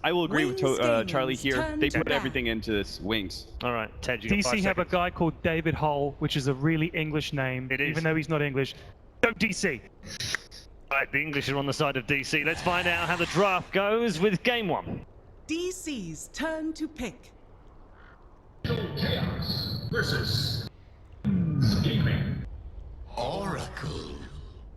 I will agree with Charlie here. They put back. everything into this Wings. All right, Ted, you got 5 DC have a seconds. guy called David Hull, which is a really English name, It is. even though he's not English. Go DC! Right, the English are on the side of DC. Let's find out how the draft goes with game 1. DC's turn to pick. Chaos versus Gaming. Oracle.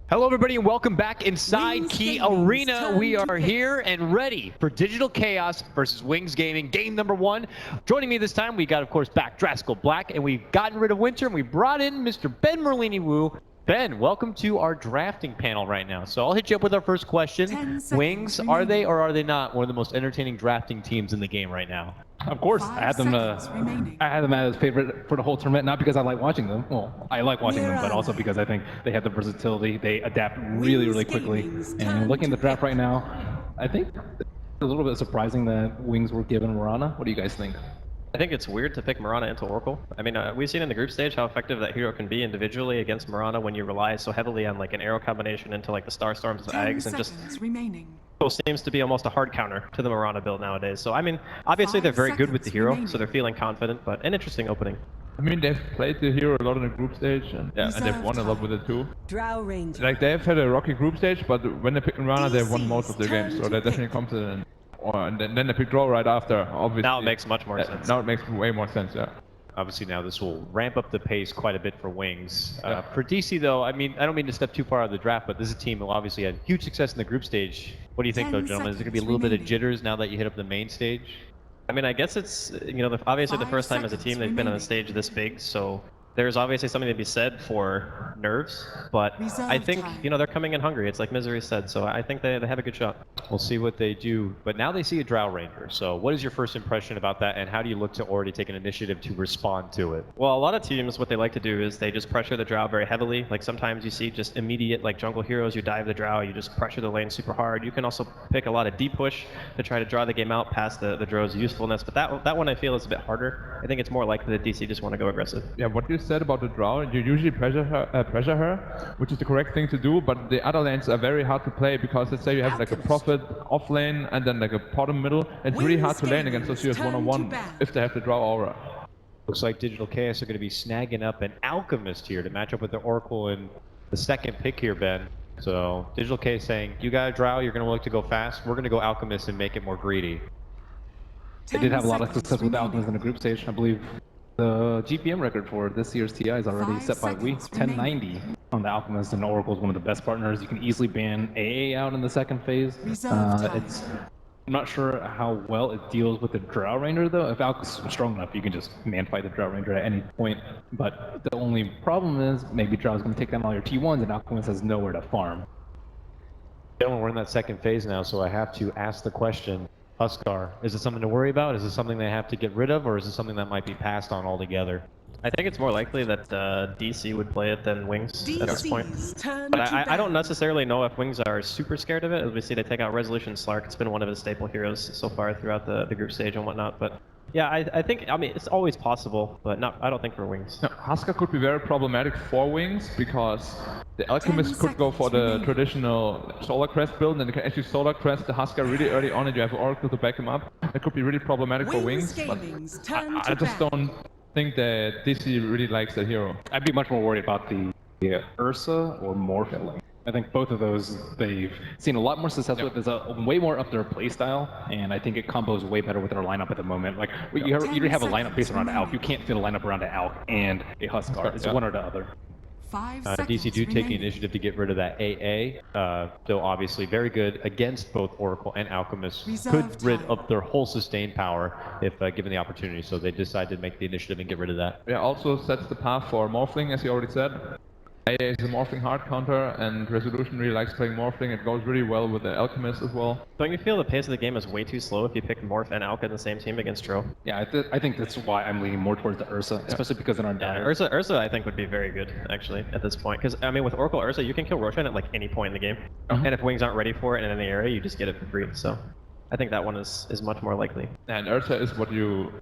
Hello everybody and welcome back inside Wings Key Gaming's Arena. turn We to are pick. here and ready for Digital Chaos versus Wings Gaming, game number 1. Joining me this time, we got of course back Draskell Black, and we've gotten rid of Winter and we brought in Mr. Ben Merlini Wu. Ben, welcome to our drafting panel right now. So I'll hit you up with our first 10 question. seconds Wings, are remaining. they or are they not one of the most entertaining drafting teams in the game right now? Of course, 5 I had them. seconds remaining. I had them as favorite for the whole tournament, not because I like watching them. Well, I like watching them, but We're also on. because I think they have the versatility. They adapt really, really quickly. Gaming's turn And looking at to the draft right now, I think it's a little bit surprising that Wings were given Mirana. What do you guys think? I think it's weird to pick Mirana into Oracle. I mean, we've seen in the group stage how effective that hero can be individually against Mirana when you rely so heavily on like an arrow combination into like the Star Storms of 10 Eggs, and just seconds remaining. seems to be almost a hard counter to the Mirana build nowadays. So I mean, obviously 5 they're very good with the seconds hero, remaining. so they're feeling confident, but an interesting opening. I mean, they've played the hero a lot in the group stage, and they've Reserve won a lot time. with it too. Drow Ranger. Like, they've had a rocky group stage, but when they pick Mirana, they've won most of their DC's games, so turn they're to definitely pick. confident. And then they pick Draw right after, obviously. Now it makes much more sense. Now it makes way more sense, yeah. Obviously now this will ramp up the pace quite a bit for Wings. Yeah. For DC though, I mean, I don't mean to step too far out of the draft, but this is a team who obviously had huge success in the group stage. What do you think 10 though, gentlemen? Is there going to be a little bit of seconds jitters now that you hit up the main stage? I mean, I guess it's, you know, obviously the 5 first time as a seconds team they've been on a remaining. stage this big, so there's obviously something to be said for nerves, but Reserve I think, time. you know, they're coming in hungry. It's like Misery said, so I think they have a good shot. We'll see what they do. But now they see a Drow Ranger. So what is your first impression about that, and how do you look to already take an initiative to respond to it? Well, a lot of teams, what they like to do is they just pressure the Drow very heavily. Like sometimes you see just immediate, like jungle heroes, you dive the Drow, you just pressure the lane super hard. You can also pick a lot of deep push to try to draw the game out past the Drow's usefulness, but that one I feel is a bit harder. I think it's more likely that DC just want to go aggressive. Yeah, what you said about the Draw, you usually pressure her, which is the correct thing to do, but the other lanes are very hard to play because let's say you have like a Prophet off lane and then like a bottom middle. It's really hard to lane against those heroes Turn to one-on-one ban. if they have the Draw aura. Looks like Digital Chaos are going to be snagging up an Alchemist here to match up with the Oracle in the second pick here, Ben. So Digital Chaos saying, you got a Drow, you're going to look to go fast. We're going to go Alchemist and make it more greedy. They 10 did have a lot of seconds success with remaining. Alchemist in the group stage. I believe the GPM record for this year's TI is already 5 set by week seconds remaining. 1090 on the Alchemist, and Oracle is one of the best partners. You can easily ban AA out in the second phase. Reserve time. I'm not sure how well it deals with the Drow Ranger though. If Alchemist is strong enough, you can just man fight the Drow Ranger at any point. But the only problem is maybe Drow's going to take down all your T1s, and Alchemist has nowhere to farm. Gentlemen, we're in that second phase now, so I have to ask the question, Huskar, is it something to worry about? Is it something they have to get rid of, or is it something that might be passed on altogether? I think it's more likely that DC would play it than Wings at this point. DC's turn But to I don't ban. necessarily know if Wings are super scared of it. As we see, they take out Resolution Slark. It's been one of his staple heroes so far throughout the group stage and whatnot. But yeah, I think, I mean, it's always possible, but I don't think for Wings. Now, Huskar could be very problematic for Wings because the Alchemist 10 could go for seconds the remaining. traditional Solar Crest build, and they can actually Solar Crest the Huskar really early on, and you have Oracle to back him up. That could be really problematic for Wings Wings, but Gaming's turn I to just ban. don't think that DC really likes that hero. I'd be much more worried about the Ursa or Morphin. I think both of those they've seen a lot more success with. There's a way more up their playstyle, and I think it combos way better with our lineup at the moment. Like you already have a lineup based around Alk. You can't fit a lineup around an Alk and a Huskar. It's one or the other. 5 DC seconds do take the remaining. initiative to get rid of that AA, though obviously very good against both Oracle and Alchemist. Reserve Could rid time. up their whole sustained power if given the opportunity, so they decided to make the initiative and get rid of that. Yeah, also sets the path for Morphling, as you already said. AA is a Morphling hard counter, and Resolution really likes playing Morphling. It goes really well with the Alchemist as well. Don't you feel the pace of the game is way too slow if you pick Morph and Alka in the same team against Tro? Yeah, I think that's why I'm leaning more towards the Ursa, especially because in our Yeah, dire. Ursa I think would be very good, actually, at this point. Because, I mean, with Oracle Ursa, you can kill Roshan at, like, any point in the game. And if Wings aren't ready for it in any area, you just get it for free. So I think that one is much more likely. And Ursa is what you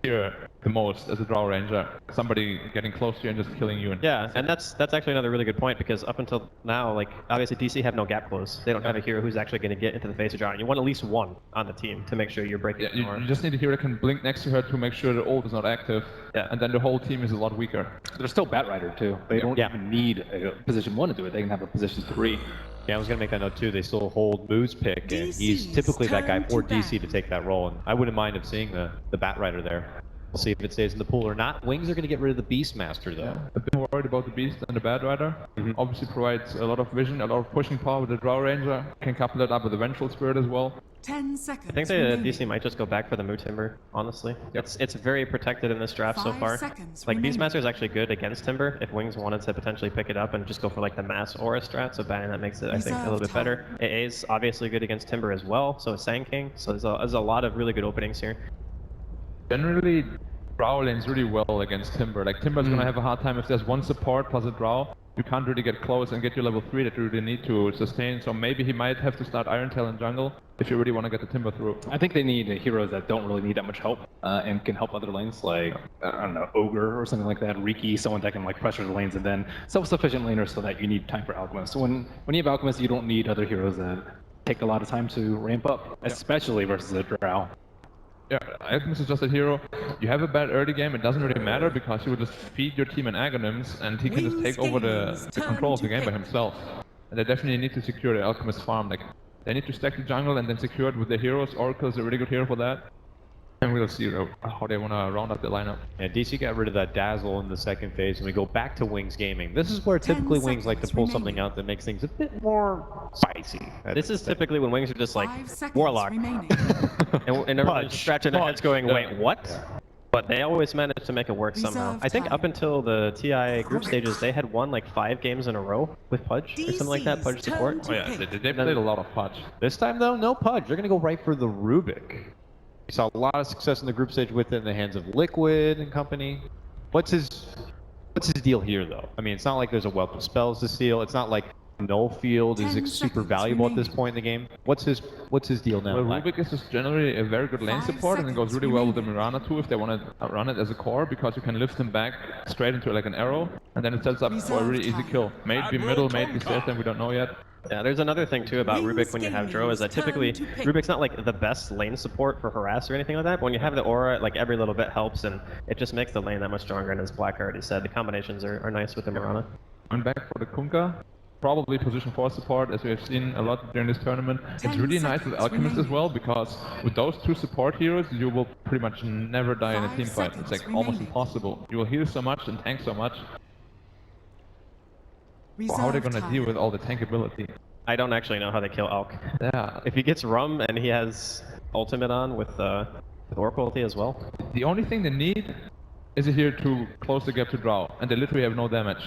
fear the most as a draw ranger. Somebody getting close to you and just killing you. Yeah, and that's actually another really good point, because up until now, like, obviously DC have no gap close. They don't have a hero who's actually going to get into the face of John. You want at least one on the team to make sure you're breaking Yeah, the door. you just need a hero that can blink next to her to make sure the ult is not active. Yeah. And then the whole team is a lot weaker. There's still Batrider too. They don't even need a position 1 to do it. They can have a position 3. Yeah, I was going to make that note too. They still hold Moo's pick, and he's typically that guy for DC to take that role. And I wouldn't mind of seeing the Batrider there. We'll see if it stays in the pool or not. Wings are going to get rid of the Beastmaster, though. A bit more worried about the Beast than the Batrider. Obviously provides a lot of vision, a lot of pushing power with the Draw Ranger. Can couple it up with the Vengeful Spirit as well. 10 seconds. I think DC might just go back for the Moo Timber, honestly. It's very protected in this draft so 5 far. seconds Like, remaining. Beastmaster is actually good against Timber if Wings wanted to potentially pick it up and just go for like the mass aura strat, so banning that makes it, I think, a little bit better. AA is obviously good against Timber as well, so is Sand King, so there's a lot of really good openings here. Generally, Drow lanes really well against Timber. Like, Timber's gonna have a hard time if there's one support plus a Drow. You can't really get close and get your level 3 that you really need to sustain, so maybe he might have to start Iron Tail in jungle if you really want to get the Timber through. I think they need heroes that don't really need that much help and can help other lanes, like, I don't know, Ogre or something like that, Riki, someone that can like pressure the lanes, and then self-sufficient laners so that you need time for Alchemist. So when you have Alchemist, you don't need other heroes that take a lot of time to ramp up, especially versus a Drow. Yeah, Alchemist is just a hero. You have a bad early game, it doesn't really matter because you will just feed your team an Aghanim's and he can just take over the control of the game by himself. And they definitely need to secure the Alchemist farm. Like, they need to stack the jungle and then secure it with their heroes. Oracle is a really good hero for that. And we'll see how they want to round up the lineup. Yeah, DC got rid of that Dazzle in the second phase, and we go back to Wings Gaming. This is where typically Wings like to pull something out that makes things a bit more spicy. This is typically when Wings are just like, 5 seconds Warlock. remaining. And everyone's scratching their heads going, wait, what? But they always manage to make it work somehow. Reserve I think time. up until the TI group stages, they had won like 5 games in a row with Pudge or something like that, Pudge DC's support. turn Oh yeah, to they played a lot of Pudge. This time, though, no Pudge. They're going to go right for the Rubik. We saw a lot of success in the group stage with it in the hands of Liquid and company. What's his deal here, though? I mean, it's not like there's a wealth of spells to steal. It's not like Null Field is 10 super seconds valuable at this remaining. point in the game. What's his deal now? Well, Black? Rubik is just generally a very good lane 5 support, and it goes seconds really well with the remaining. Mirana too if they want to run it as a core, because you can lift him back straight into like an arrow, and then it sets up for a really easy kill. Maybe middle, maybe safe, then we don't know yet. Yeah, there's another thing too about Wings Rubik when you have Dro is that typically Gaming's turn to pick. Rubik's not like the best lane support for harass or anything like that, but when you have the aura, like every little bit helps and it just makes the lane that much stronger, and as Black already said, the combinations are nice with the Mirana. I'm back for the Kunkka. Probably position 4 support, as we have seen a lot during this tournament. It's 10 really nice with seconds Alchemist as remaining. well, because with those 2 support heroes, you will pretty much never die in a 5 team fight. It's like seconds almost remaining. impossible. You will heal so much and tank so much. But how are they Reserve gonna time. deal with all the tankability? I don't actually know how they kill Alk. Yeah. If he gets Rum and he has ultimate on with Oracle ulti as well. The only thing they need is a hero to close the gap to Drow, and they literally have no damage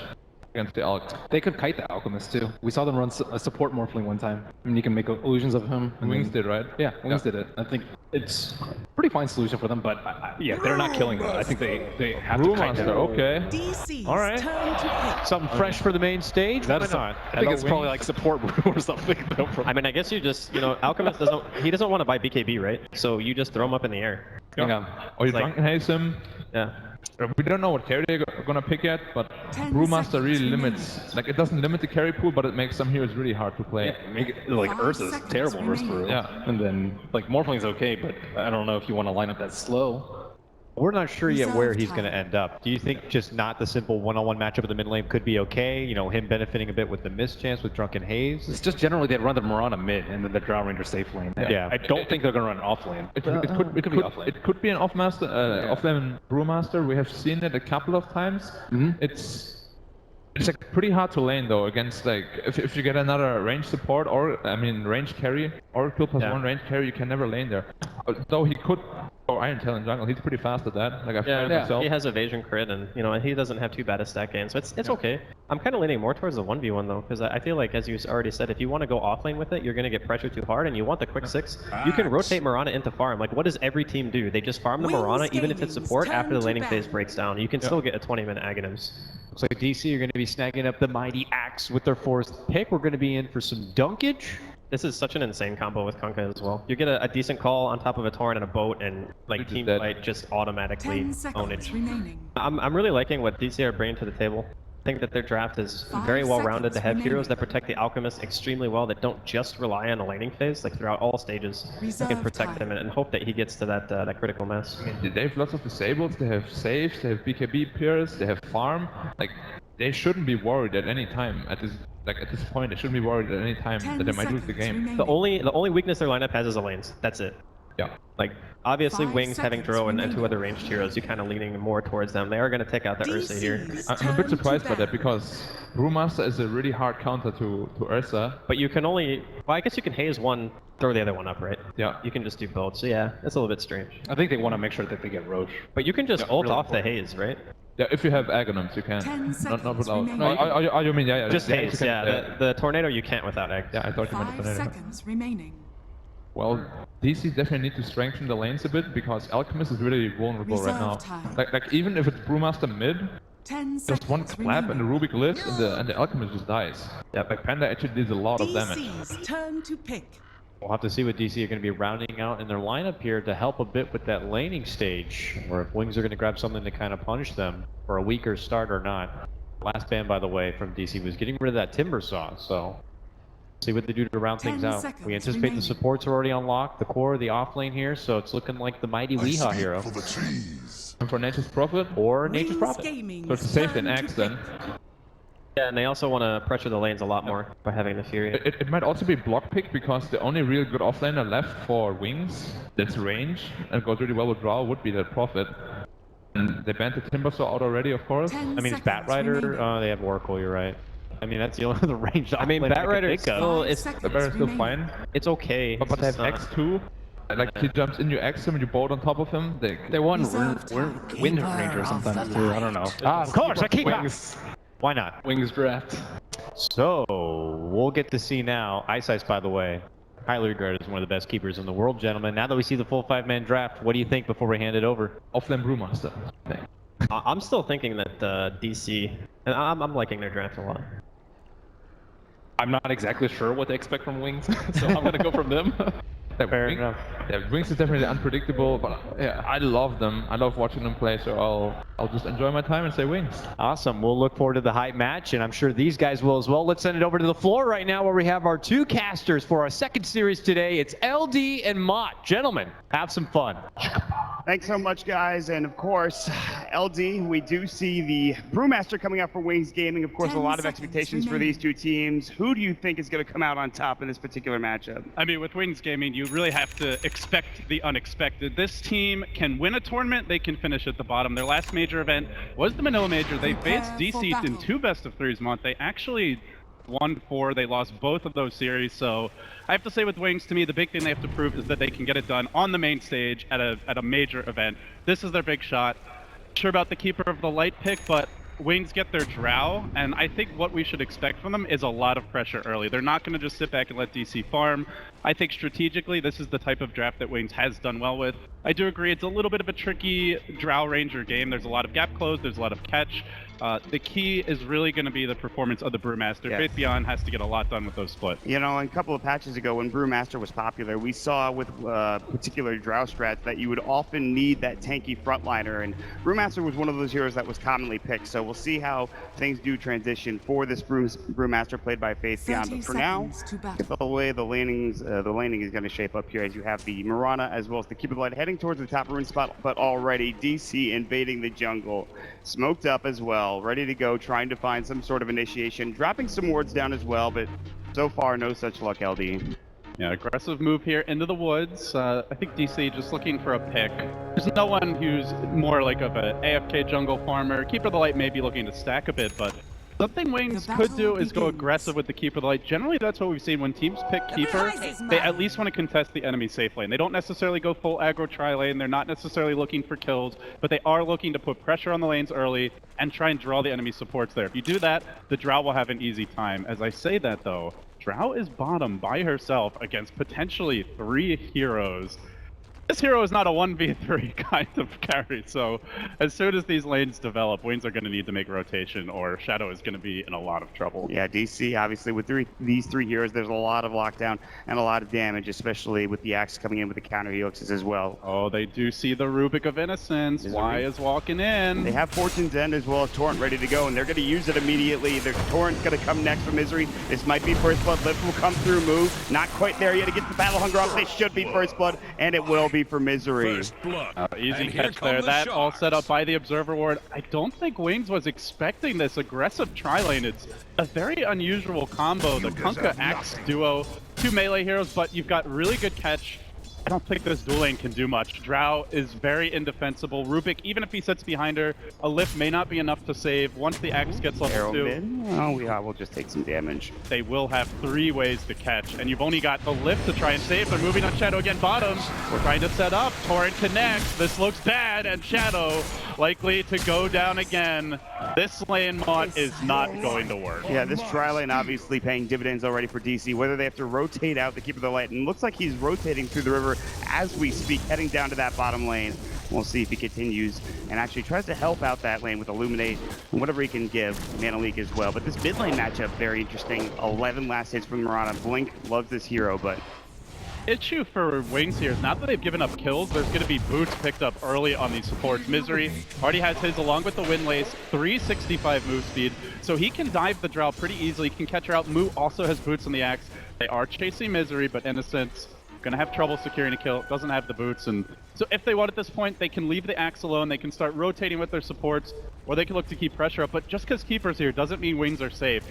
against the Alk. They could kite the Alchemist too. We saw them run a support Morphling one time. I mean, you can make illusions of him. and Wings then- did, right? Yeah, Wings did it. I think it's a pretty fine solution for them, but yeah, they're not killing them. I think they have to kite Brewmaster, them. okay. DC's All right. turn to pick. Something fresh for the main stage? That Why is not? I think it's probably like support brew or something. I mean, I guess you just, Alchemist doesn't want to buy BKB, right? So you just throw him up in the air. Hang on. Or you Like- drunken haze him. Yeah. We don't know what carry they're gonna pick yet, but 10 Brewmaster really seconds limits. Like, it doesn't limit the carry pool, but it makes some heroes really hard to play. Yeah, make it, like 5 Ursa's seconds terrible versus remaining. Brew. Yeah. And then like Morphling's okay, but I don't know if you want to line up that slow. We're not sure yet where Reserve he's going to time. end up. Do you think just not the simple one-on-one matchup in the mid lane could be okay? You know, him benefiting a bit with the mischance with Drunken Haze? It's just generally they'd run the Mirana mid and then the Drow Ranger safe lane. Yeah. I don't think they're gonna run an off lane. It But, could be off lane. It could be an off-lane Brewmaster. We have seen it a couple of times. It's like pretty hard to lane though against, like, if you get another range support or range carry, Oracle plus Yeah. 1 range carry, you can never lane there. Though he could go Iron Tail in jungle, he's pretty fast at that. Like, I've tried it myself. He has evasion crit, and he doesn't have too bad a stack gain, so it's okay. I'm kind of leaning more towards the 1v1 though, because I feel like, as you already said, if you want to go offlane with it, you're going to get pressured too hard, and you want the quick 6. You can rotate Mirana into farm. Like, what does every team do? They just farm the Wings Mirana, even if it's Gaming's support, turn after the to laning bat. phase breaks down. You can still get a 20-minute Aghanims. Looks like DC are going to be snagging up the mighty axe with their 4th pick. We're going to be in for some dunkage. This is such an insane combo with Kunkka as well. You get a decent call on top of a Torrent and a boat, and like Which is team dead. fight just automatically 10 seconds ownage. remaining. I'm really liking what DC are bringing to the table. I think that their draft is 5 very well rounded. They have seconds heroes that remaining. protect the Alchemist extremely well, that don't just rely on a laning phase. Like throughout all stages, they can Reserve protect time. him and hope that he gets to that critical mass. They have lots of disables, they have saves, they have BKB peers, they have farm. Like, they shouldn't be worried at any time. At this point, they shouldn't be worried at any time 10 that they might lose the seconds game. remaining. The only weakness their lineup has is the lanes. That's it. Yeah. Like, obviously, 5 Wings having seconds Dro and 2 remaining. other ranged heroes, you're kind of leaning more towards them. They are going to take out the Ursa here. DC's I'm a turn bit to surprised by that battle. because Brewmaster is a really hard counter to Ursa. But you can only... Well, I guess you can haze one, throw the other one up, right? Yeah. You can just do both. So yeah, it's a little bit strange. I think they want to make sure that they get Roche. But you can just Yeah, ult really off the important. haze, right? Yeah, if you have Aghanims, you can. 10 Not seconds without. remaining. Oh, you mean, yeah. Just you haze, can- yeah. The Tornado you can't without Egg. Yeah, I thought you meant 5 the tornado. seconds remaining. Well, DC definitely need to strengthen the lanes a bit because Alchemist is really vulnerable right Reserve now. time. Like even if it's Brewmaster mid, 10 just one seconds clap and the remaining. Rubik lives and the Alchemist just dies. Yeah, Like Panda actually did a lot of damage. DC's turn to pick. We'll have to see what DC are going to be rounding out in their lineup here to help a bit with that laning stage, or if Wings are going to grab something to kind of punish them for a weaker start or not. Last ban, by the way, from DC was getting rid of that Timber Saw, so see what they do to round 10 things out. seconds We anticipate remaining. the supports are already unlocked, the core, the off lane here, so it's looking like the mighty Weehaw hero. For the trees. And for Nature's Prophet, Or Nature's Wings Prophet. Gaming's so it's safe than turn to Axe then. Yeah, and they also want to pressure the lanes a lot more by having the Fury. It might also be block pick because the only real good offlaner left for Wings that's range and goes really well with Draw would be that Prophet. And they banned the Timber Saw out already, of course. 10 I mean, it's Bat seconds Rider. remaining. Oh, they have Oracle, you're right. I mean, that's the only other range. I mean, Bat Rider is still, it's, 5 The Baron's still seconds fine. it's okay. But It's they just have not- X2. Like he jumps in, you X him, and you bolt on top of him. They won Reserve time. Wind Ranger sometimes too. I don't know. Ah, of course, I keep Wings, Why not? Wings draft. So, we'll get to see now. Ice Ice, by the way, highly regarded as one of the best keepers in the world, gentlemen. Now that we see the full 5-man draft, what do you think before we hand it over? Offlane Brewmaster. I'm still thinking that DC, and I'm liking their draft a lot. I'm not exactly sure what they expect from Wings, so I'm gonna go from them. Fair enough. Yeah, Wings is definitely unpredictable, but yeah, I love them. I love watching them play, so I'll just enjoy my time and say Wings. Awesome. We'll look forward to the hype match, and I'm sure these guys will as well. Let's send it over to the floor right now where we have our two casters for our second series today. It's LD and Mott. Gentlemen, have some fun. Thanks so much, guys. And of course, LD, we do see the Brewmaster coming out for Wings Gaming. Of course, a 10 lot of seconds expectations for remaining. these two teams. Who do you think is going to come out on top in this particular matchup? I mean, with Wings Gaming, you really have to expect the unexpected. This team can win a tournament, they can finish at the bottom. Their last major event was the Manila Major. They Prepare faced for DC in battle. 2 best-of-3s month. They actually won 4. They lost both of those series. So I have to say with Wings, to me, the big thing they have to prove is that they can get it done on the main stage at a major event. This is their big shot. Sure about the Keeper of the Light pick, but Wings get their Drow, and I think what we should expect from them is a lot of pressure early. They're not going to just sit back and let DC farm. I think strategically, this is the type of draft that Wings has done well with. I do agree it's a little bit of a tricky Drow Ranger game. There's a lot of gap close, there's a lot of catch. The key is really going to be the performance of the Brewmaster. Yeah. Faith Beyond has to get a lot done with those splits. You know, a couple of patches ago when Brewmaster was popular, we saw with particular Drow strats that you would often need that tanky frontliner, and Brewmaster was one of those heroes that was commonly picked. So we'll see how things do transition for this Brewmaster played by Faith Beyond. 30 But for now, seconds to battle. the way the laning is going to shape up here, as you have the Mirana as well as the Keeper of the Light heading towards the top rune spot, but already DC invading the jungle, smoked up as well, ready to go, trying to find some sort of initiation, dropping some wards down as well, but so far no such luck, LD. Yeah, aggressive move here into the woods. I think DC just looking for a pick. There's no one who's more like of a AFK jungle farmer. Keeper of the Light may be looking to stack a bit, but something Wings The could do battle is go begins. aggressive with the Keeper of the Light. Generally, that's what we've seen when teams pick Keeper. They at least want to contest the enemy safe lane. They don't necessarily go full aggro tri-lane. They're not necessarily looking for kills, but they are looking to put pressure on the lanes early and try and draw the enemy supports there. If you do that, the Drow will have an easy time. As I say that, though, Drow is bottom by herself against potentially 3 heroes. This hero is not a 1v3 kind of carry, so as soon as these lanes develop, Wings are going to need to make rotation, or Shadow is going to be in a lot of trouble. Yeah, DC, obviously, with these three heroes, there's a lot of lockdown and a lot of damage, especially with the Axe coming in with the counter helixes as well. Oh, they do see the Rubik of Innocence. Y is walking in. They have Fortune's End as well as Torrent ready to go, and they're going to use it immediately. Their Torrent's going to come next for Misery. This might be First Blood. Lift will come through, move. Not quite there yet to get the Battle Hunger off. They should be First Blood, and it will be for Misery. Easy catch there. That all set up by the Observer Ward. I don't think Wings was expecting this aggressive tri-lane. It's a very unusual combo. The Kunkka Axe duo, 2 melee heroes, but you've got really good catch. I don't think this dual lane can do much. Drow is very indefensible. Rubik, even if he sits behind her, a lift may not be enough to save. Once the Axe gets level 2, oh, we'll just take some damage. they will have 3 ways to catch, and you've only got the lift to try and save. They're moving on Shadow again, bottom. We're trying to set up. Torrent connects. This looks bad, and Shadow likely to go down again. This lane mod is not going to work. Yeah, this tri-lane obviously paying dividends already for DC, whether they have to rotate out the Keeper of the Light, and it looks like he's rotating through the river as we speak, heading down to that bottom lane. We'll see if he continues and actually tries to help out that lane with Illuminate and whatever he can give. Mana Leak as well. But this mid lane matchup, very interesting. 11 last hits from Marana. Blink loves this hero, but Issue for Wings here is not that they've given up kills, there's going to be boots picked up early on these supports. Misery already has his along with the Windlace, 365 move speed, so he can dive the Drow pretty easily, he can catch her out. Mu also has boots on the Axe. They are chasing Misery, but Innocence going to have trouble securing a kill, doesn't have the boots, and so if they want at this point, they can leave the Axe alone, they can start rotating with their supports, or they can look to keep pressure up, but just because Keeper's here doesn't mean Wings are safe.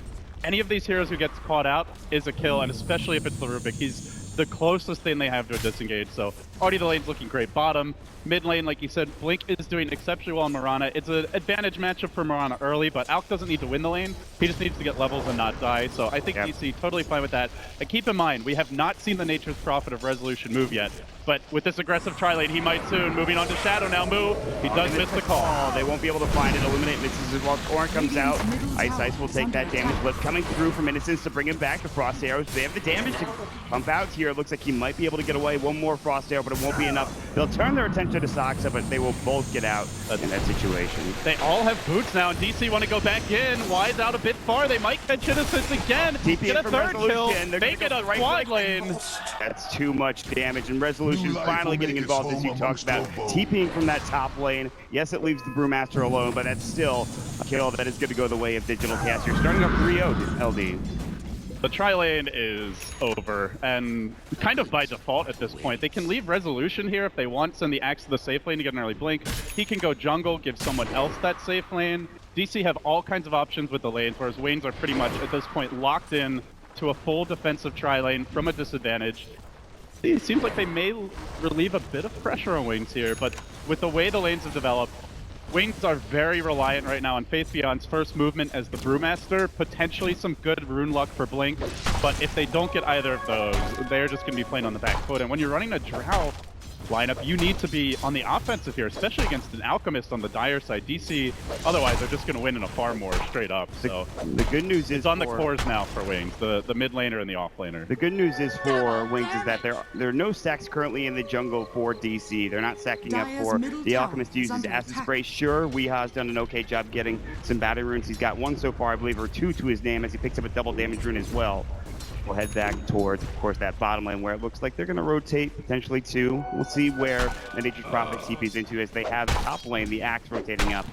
Any of these heroes who gets caught out is a kill, and especially if it's the Rubik, he's the closest thing they have to a disengage. So already the lane's looking great. Bottom, mid lane, like you said, Blink is doing exceptionally well on Marana. It's an advantage matchup for Marana early, but Alk doesn't need to win the lane. He just needs to get levels and not die. So I think DC totally fine with that. And keep in mind, we have not seen the Nature's Prophet of Resolution move yet. But with this aggressive tri-lane, he might soon. Moving on to Shadow now. Mu, he does miss the call. They won't be able to find it. Illuminate misses as well. Torrent comes out. Ice will take that damage. Lift coming through from Innocence to bring him back. The Frost Arrows, they have the damage to pump out here. It looks like he might be able to get away. One more Frost Arrow, but it won't be enough. They'll turn their attention to Soxa, but they will both get out in that situation. They all have boots now, and DC want to go back in. Wise out a bit far. They might catch Innocence again. Get a third kill. Make it a quad lane. That's too much damage, and Resolution finally getting involved, as you talked about. TPing from that top lane. Yes, it leaves the Brewmaster alone, but that's still a kill that is going to go the way of Digital Cast. You're starting up 3-0, LD. The tri-lane is over, and kind of by default at this point. They can leave Resolution here if they want, send the Axe to the safe lane to get an early blink. He can go jungle, give someone else that safe lane. DC have all kinds of options with the lanes, whereas Wings are pretty much, at this point, locked in to a full defensive tri-lane from a disadvantage. It seems like they may relieve a bit of pressure on Wings here, but with the way the lanes have developed, Wings are very reliant right now on Faith Beyond's first movement as the Brewmaster, potentially some good rune luck for Blink, but if they don't get either of those, they're just going to be playing on the back foot. And when you're running a Drow lineup, you need to be on the offensive here, especially against an Alchemist on the dire side. DC, otherwise, they're just going to win in a farm war straight up. So the good news is it's on the cores now for Wings, the mid laner and the off laner. The good news is for Wings is that there are no stacks currently in the jungle for DC. They're not stacking up for the Alchemist to use his Acid Spray. Sure, Weeha's done an okay job getting some battery runes. He's got 1 so far, I believe, or 2 to his name, as he picks up a double damage rune as well. We'll head back towards, of course, that bottom lane where it looks like they're going to rotate potentially 2. We'll see where the Nature's Prophet TPs into as they have the top lane, the Axe rotating up.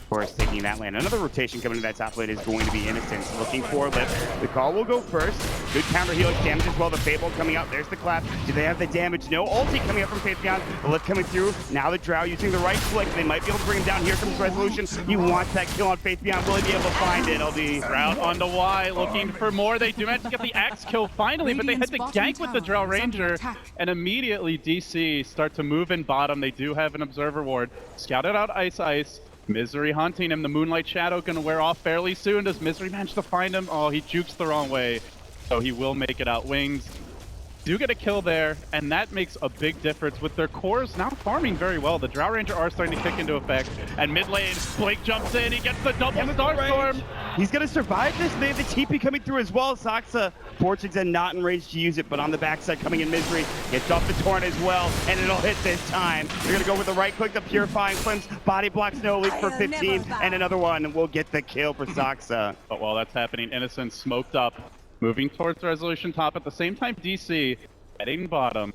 Of course, taking that lane. Another rotation coming to that top lane is going to be Innocence. Looking for Lift. The call will go first. Good counter helix damage as well. The Fable coming out. There's the clap. Do they have the damage? No ulti coming up from Faith Beyond. The Lift coming through. Now the Drow using the right click. They might be able to bring him down. Here comes Resolution. You want that kill on Faith Beyond. Will he be able to find it, LD? Route onto Y, looking for more. They do manage to get the Axe kill finally, but they had to gank with the Drow Ranger, and immediately DC start to move in bottom. They do have an Observer Ward. Scouted out Ice. Misery hunting him. The Moonlight Shadow going to wear off fairly soon. Does Misery manage to find him? Oh, he jukes the wrong way. So he will make it out. Wings do get a kill there, and that makes a big difference with their cores now farming very well. The Drow Ranger are starting to kick into effect, and mid lane, Blake jumps in. He gets the double Starstorm. He's gonna survive this. They have the TP coming through as well. Soxa, Fortune's and not in range to use it, but on the backside coming in Misery. Gets off the torrent as well, and it'll hit this time. They're gonna go with the right click, the Purifying Flames. Body blocks no leak for 15, and another one will get the kill for Soxa. But while that's happening, Innocent smoked up, moving towards Resolution top. At the same time, DC heading bottom.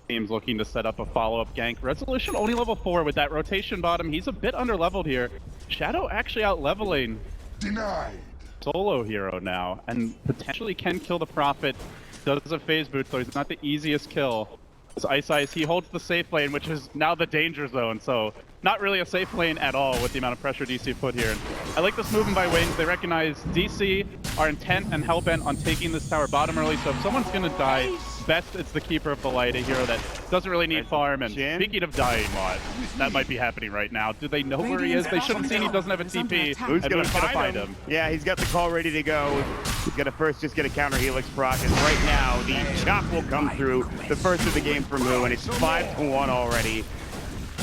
Team's looking to set up a follow-up gank. Resolution only level 4 with that rotation bottom. He's a bit under-leveled here. Shadow actually out-leveling Denied. solo hero now, and potentially can kill the Prophet. Does a phase boot, so he's not the easiest kill. As Ice, he holds the safe lane, which is now the danger zone, so not really a safe lane at all with the amount of pressure DC put here. And I like this movement by Wings. They recognize DC are intent and hell-bent on taking this tower bottom early, so if someone's gonna die, best it's the Keeper of the Light, a hero that doesn't really need farm. And speaking of dying, Mod, that might be happening right now. Do they know where he is? They should have seen he doesn't have a TP. Who's and gonna Moon's find him? Yeah, he's got the call ready to go. He's gonna first just get a counter Helix proc, and right now the chop will come through. The first of the game for Moo, and it's 5-1 already.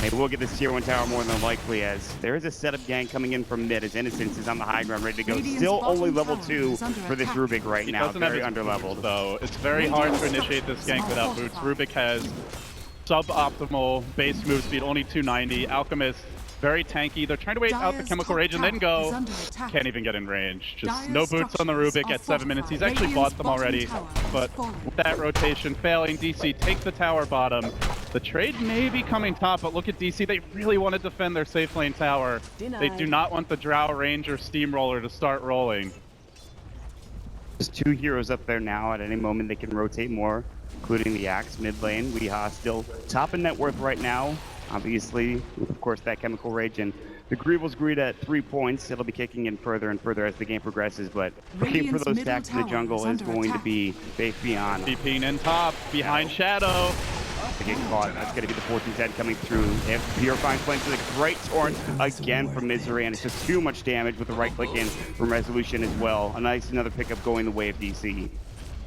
Maybe we'll get this tier 1 tower more than likely, as there is a setup gang coming in from mid as Innocence is on the high ground ready to go. Still only level 2 for this Rubik right now, very underleveled. So it's very hard to initiate this gank without boots. Rubik has suboptimal base move speed, only 290. Alchemist, very tanky. They're trying to wait out the Chemical Rage and then go. Can't even get in range. Just no boots on the Rubik at 7 minutes. He's actually bought them already, but with that rotation failing, DC takes the tower bottom. The trade may be coming top, but look at DC. They really want to defend their safe lane tower. They do not want the Drow Ranger Steamroller to start rolling. There's 2 heroes up there now. At any moment, they can rotate more, including the Axe mid lane. Weehaw still top in net worth right now. Obviously, of course, that Chemical Rage, and the Greevil's greed at 3 points. It'll be kicking in further and further as the game progresses, but looking for those stacks in the jungle is going to be Faith Beyond. TPing in top, behind Shadow. To get caught, that's going to be the Fortune's Head coming through. They have Purifying Flames with a great torrent again from Misery, and it's just too much damage with the right click in from Resolution as well. Another pickup going the way of DC.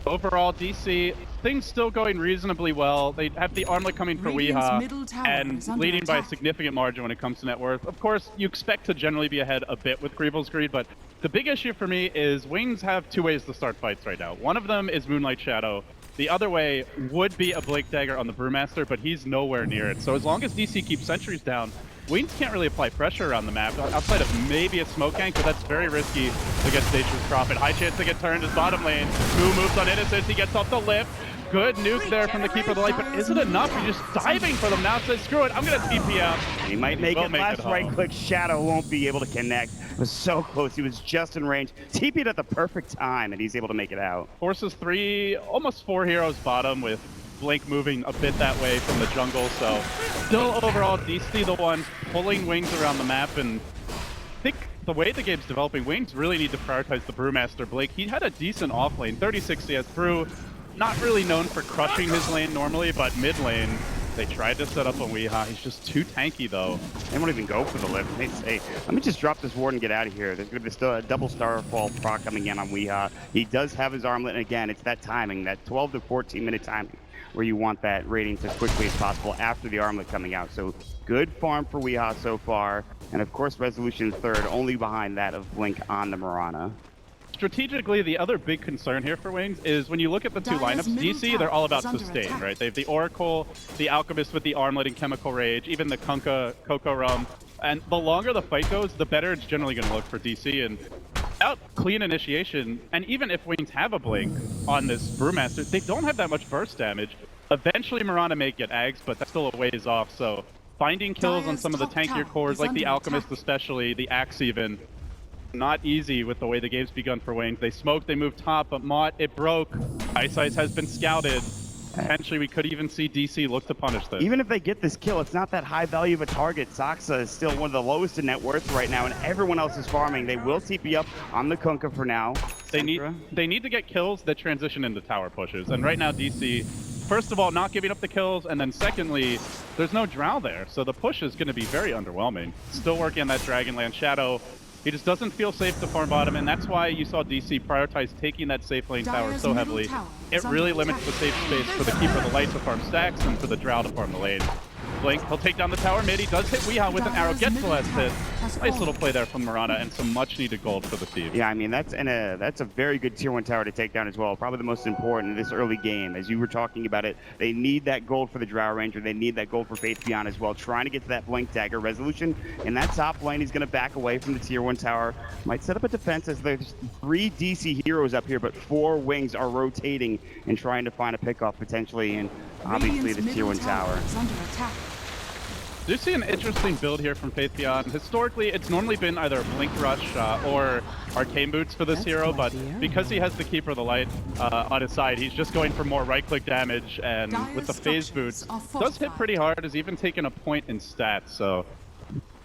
Overall, DC, things still going reasonably well. They have the armlet coming for Weehaw, and leading by a significant margin when it comes to net worth. Of course, you expect to generally be ahead a bit with Greevil's Greed, but the big issue for me is Wings have 2 ways to start fights right now. One of them is Moonlight Shadow. The other way would be a Blink Dagger on the Brewmaster, but he's nowhere near it. So as long as DC keeps sentries down, Wings can't really apply pressure around the map, outside of maybe a smoke gank, but that's very risky against Nature's Prophet. High chance to get turned his bottom lane. Moo moves on Innocence, he gets off the lift. Good nuke there from the Keeper of the Light, but is it enough? He's just diving for them now. Says, screw it, I'm going to TP out. He might make it. Last right click, Shadow won't be able to connect. It was so close. He was just in range. TP'd at the perfect time, and he's able to make it out. Forces 3, almost 4 heroes bottom, with Blink moving a bit that way from the jungle. So still overall, DC the one pulling Wings around the map, and I think the way the game's developing, Wings really need to prioritize the Brewmaster. Blake, he had a decent off lane, 36 CS Brew. Not really known for crushing his lane normally, but mid lane, they tried to set up on Weehaw. He's just too tanky, though. They won't even go for the lift. They say, let me just drop this ward and get out of here. There's going to be still a double Starfall proc coming in on Weehaw. He does have his armlet, and again, it's that timing, that 12 to 14 minute timing, where you want that rating as quickly as possible after the armlet coming out. So good farm for Weehaw so far. And of course, Resolution third, only behind that of Blink on the Mirana. Strategically, the other big concern here for Wings is when you look at the 2 lineups, DC, they're all about sustain, right? They have the Oracle, the Alchemist with the Armlet and Chemical Rage, even the Coco Rum. And the longer the fight goes, the better it's generally going to look for DC. And without clean initiation, and even if Wings have a Blink on this Brewmaster, they don't have that much burst damage. Eventually, Mirana may get Ags, but that's still a ways off. So finding kills on some of the tankier cores, like the Alchemist especially, the Axe even, not easy with the way the game's begun for Wings. They smoked, they moved top, but Mott, it broke. Ice has been scouted. Potentially, we could even see DC look to punish this. Even if they get this kill, it's not that high value of a target. Soxa is still one of the lowest in net worth right now, and everyone else is farming. They will TP up on the Kunkka for now. They need to get kills that transition into tower pushes, and right now DC, first of all, not giving up the kills, and then secondly, there's no Drow there, so the push is going to be very underwhelming. Still working on that Dragonlance Shadow. He just doesn't feel safe to farm bottom, and that's why you saw DC prioritize taking that safe lane tower so heavily. It really limits the safe space for the Keeper of the Light to farm stacks and for the Drow to farm the lane. Blink, he'll take down the tower mid. He does hit Weehaw with an arrow, gets the last hit. Nice little play there from Marana and some much needed gold for the Thieves. Yeah, I mean, that's a very good tier 1 tower to take down as well. Probably the most important in this early game. As you were talking about it, they need that gold for the Drow Ranger. They need that gold for Faith Beyond as well. Trying to get to that Blink Dagger. Resolution in that top lane. He's going to back away from the tier 1 tower. Might set up a defense as there's 3 DC heroes up here, but 4 wings are rotating and trying to find a pickoff potentially in, obviously, the tier 1 tower. Is under attack. Do you see an interesting build here from Faith Beyond? Historically, it's normally been either Blink Rush or Arcane Boots for this hero, but because he has the Keeper of the Light on his side, he's just going for more right-click damage, and with the Phase Boots, does hit pretty hard, has even taken a point in stats, so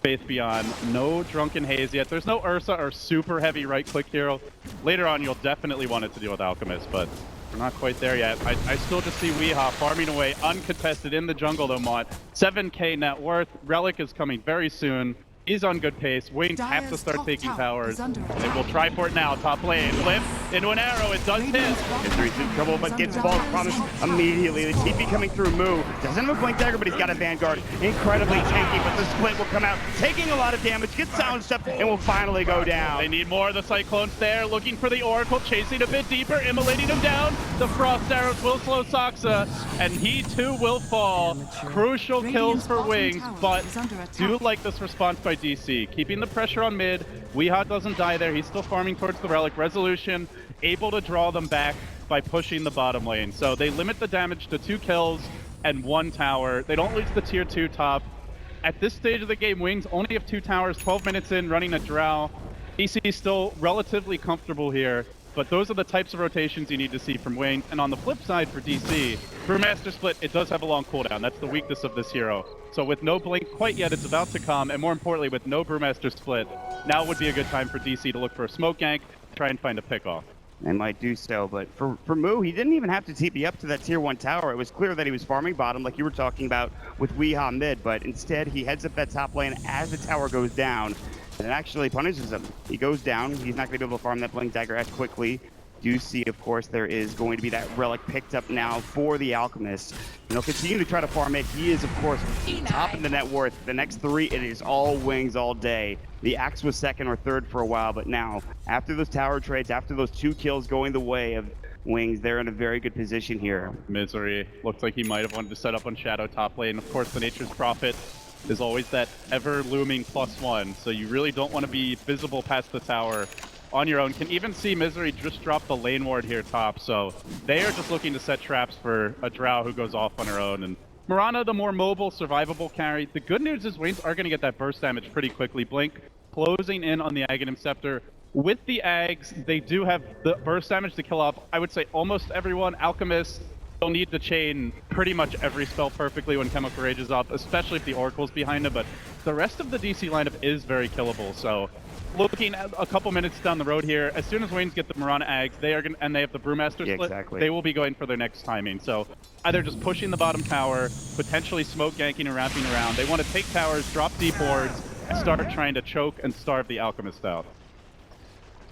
Faith Beyond, no Drunken Haze yet. There's no Ursa or super heavy right-click hero. Later on, you'll definitely want it to deal with Alchemist, but we're not quite there yet. I still just see Weehaw farming away uncontested in the jungle, though, Mont. 7k net worth. Relic is coming very soon. He's on good pace. Wings have to start taking towers. They will try for it now. Top lane. Flip into an arrow. It does hit. History's in trouble, but gets false promise immediately. The TP coming through Moo. Doesn't have a Blink Dagger, but he's got a Vanguard. Incredibly tanky, but the split will come out, taking a lot of damage, gets silenced up, and will finally go down. They need more of the Cyclones there. Looking for the Oracle, chasing a bit deeper, immolating him down. The Frost Arrows will slow Saksa, and he too will fall. Crucial kills for Wings, but do like this response by DC. Keeping the pressure on mid. Weehaw doesn't die there. He's still farming towards the Relic. Resolution able to draw them back by pushing the bottom lane. So they limit the damage to 2 kills and 1 tower. They don't lose the tier 2 top. At this stage of the game, Wings only have 2 towers, 12 minutes in, running a Drow. DC is still relatively comfortable here, but those are the types of rotations you need to see from Wings. And on the flip side for DC, Brewmaster Split, it does have a long cooldown. That's the weakness of this hero. So with no Blink quite yet, it's about to come, and more importantly, with no Brewmaster Split, now would be a good time for DC to look for a smoke gank, try and find a pickoff. They might do so, but for Moo, he didn't even have to TP up to that tier 1 tower. It was clear that he was farming bottom, like you were talking about with Weehaw mid, but instead he heads up that top lane as the tower goes down, and it actually punishes him. He goes down, he's not going to be able to farm that Blink Dagger as quickly. Do see, of course, there is going to be that Relic picked up now for the Alchemist. And he'll continue to try to farm it. He is, of course, top in the net worth. The next 3, it is all Wings all day. The Axe was 2nd or 3rd for a while, but now, after those tower trades, after those 2 kills going the way of Wings, they're in a very good position here. Misery. Looks like he might have wanted to set up on Shadow top lane. Of course, the Nature's Prophet is always that ever-looming +1, so you really don't want to be visible past the tower on your own. Can even see Misery just drop the lane ward here top, so they are just looking to set traps for a Drow who goes off on her own. And Marana, the more mobile, survivable carry. The good news is Wings are going to get that burst damage pretty quickly. Blink closing in on the Aghanim Scepter. With the Ags, they do have the burst damage to kill off, I would say, almost everyone. Alchemist, they'll need to chain pretty much every spell perfectly when Chemical Rage is up, especially if the Oracle's behind it, but the rest of the DC lineup is very killable, so looking at a couple minutes down the road here, as soon as Waynes get the Marana Ags, they are gonna, and they have the Brewmaster split, exactly. They will be going for their next timing. So either just pushing the bottom tower, potentially smoke ganking and wrapping around. They want to take towers, drop deep wards, start trying to choke and starve the Alchemist out.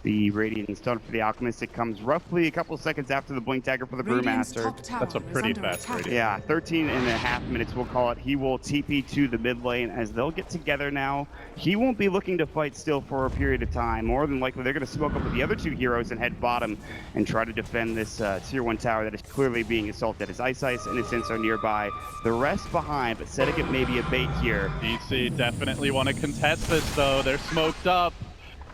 The Radiant stun for the Alchemist, it comes roughly a couple seconds after the Blink Dagger for the Brewmaster. That's a pretty fast Radiant. Yeah, 13.5 minutes we'll call it. He will TP to the mid lane as they'll get together now. He won't be looking to fight still for a period of time. More than likely, they're going to smoke up with the other 2 heroes and head bottom and try to defend this tier 1 tower that is clearly being assaulted. As Ice and Incenso nearby. The rest behind, but setting it maybe a bait here. DC definitely want to contest this though. They're smoked up.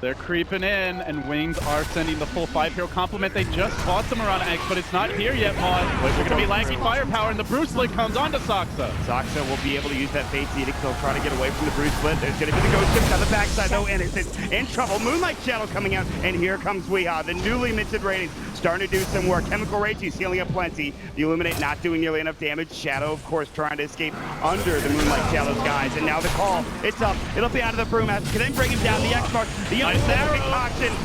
They're creeping in, and Wings are sending the full 5-hero complement. They just bought the Marana Eggs, but it's not here yet, Mon. They're going to be lacking firepower, and the Bruce Split comes onto Saksa. Saksa will be able to use that Fate's Edict. They'll try to get away from the Bruce Split. There's going to be the Ghost Shift on the backside, though, and it's in trouble. Moonlight Shadow coming out, and here comes Weehaw. The newly minted ratings starting to do some work. Chemical Rage, he's healing up plenty. The Illuminate not doing nearly enough damage. Shadow, of course, trying to escape under the Moonlight Shadow's guys, and now the call. It's up. It'll be out of the Brewmaster. Can then bring him down. The X-Mark, the unsteady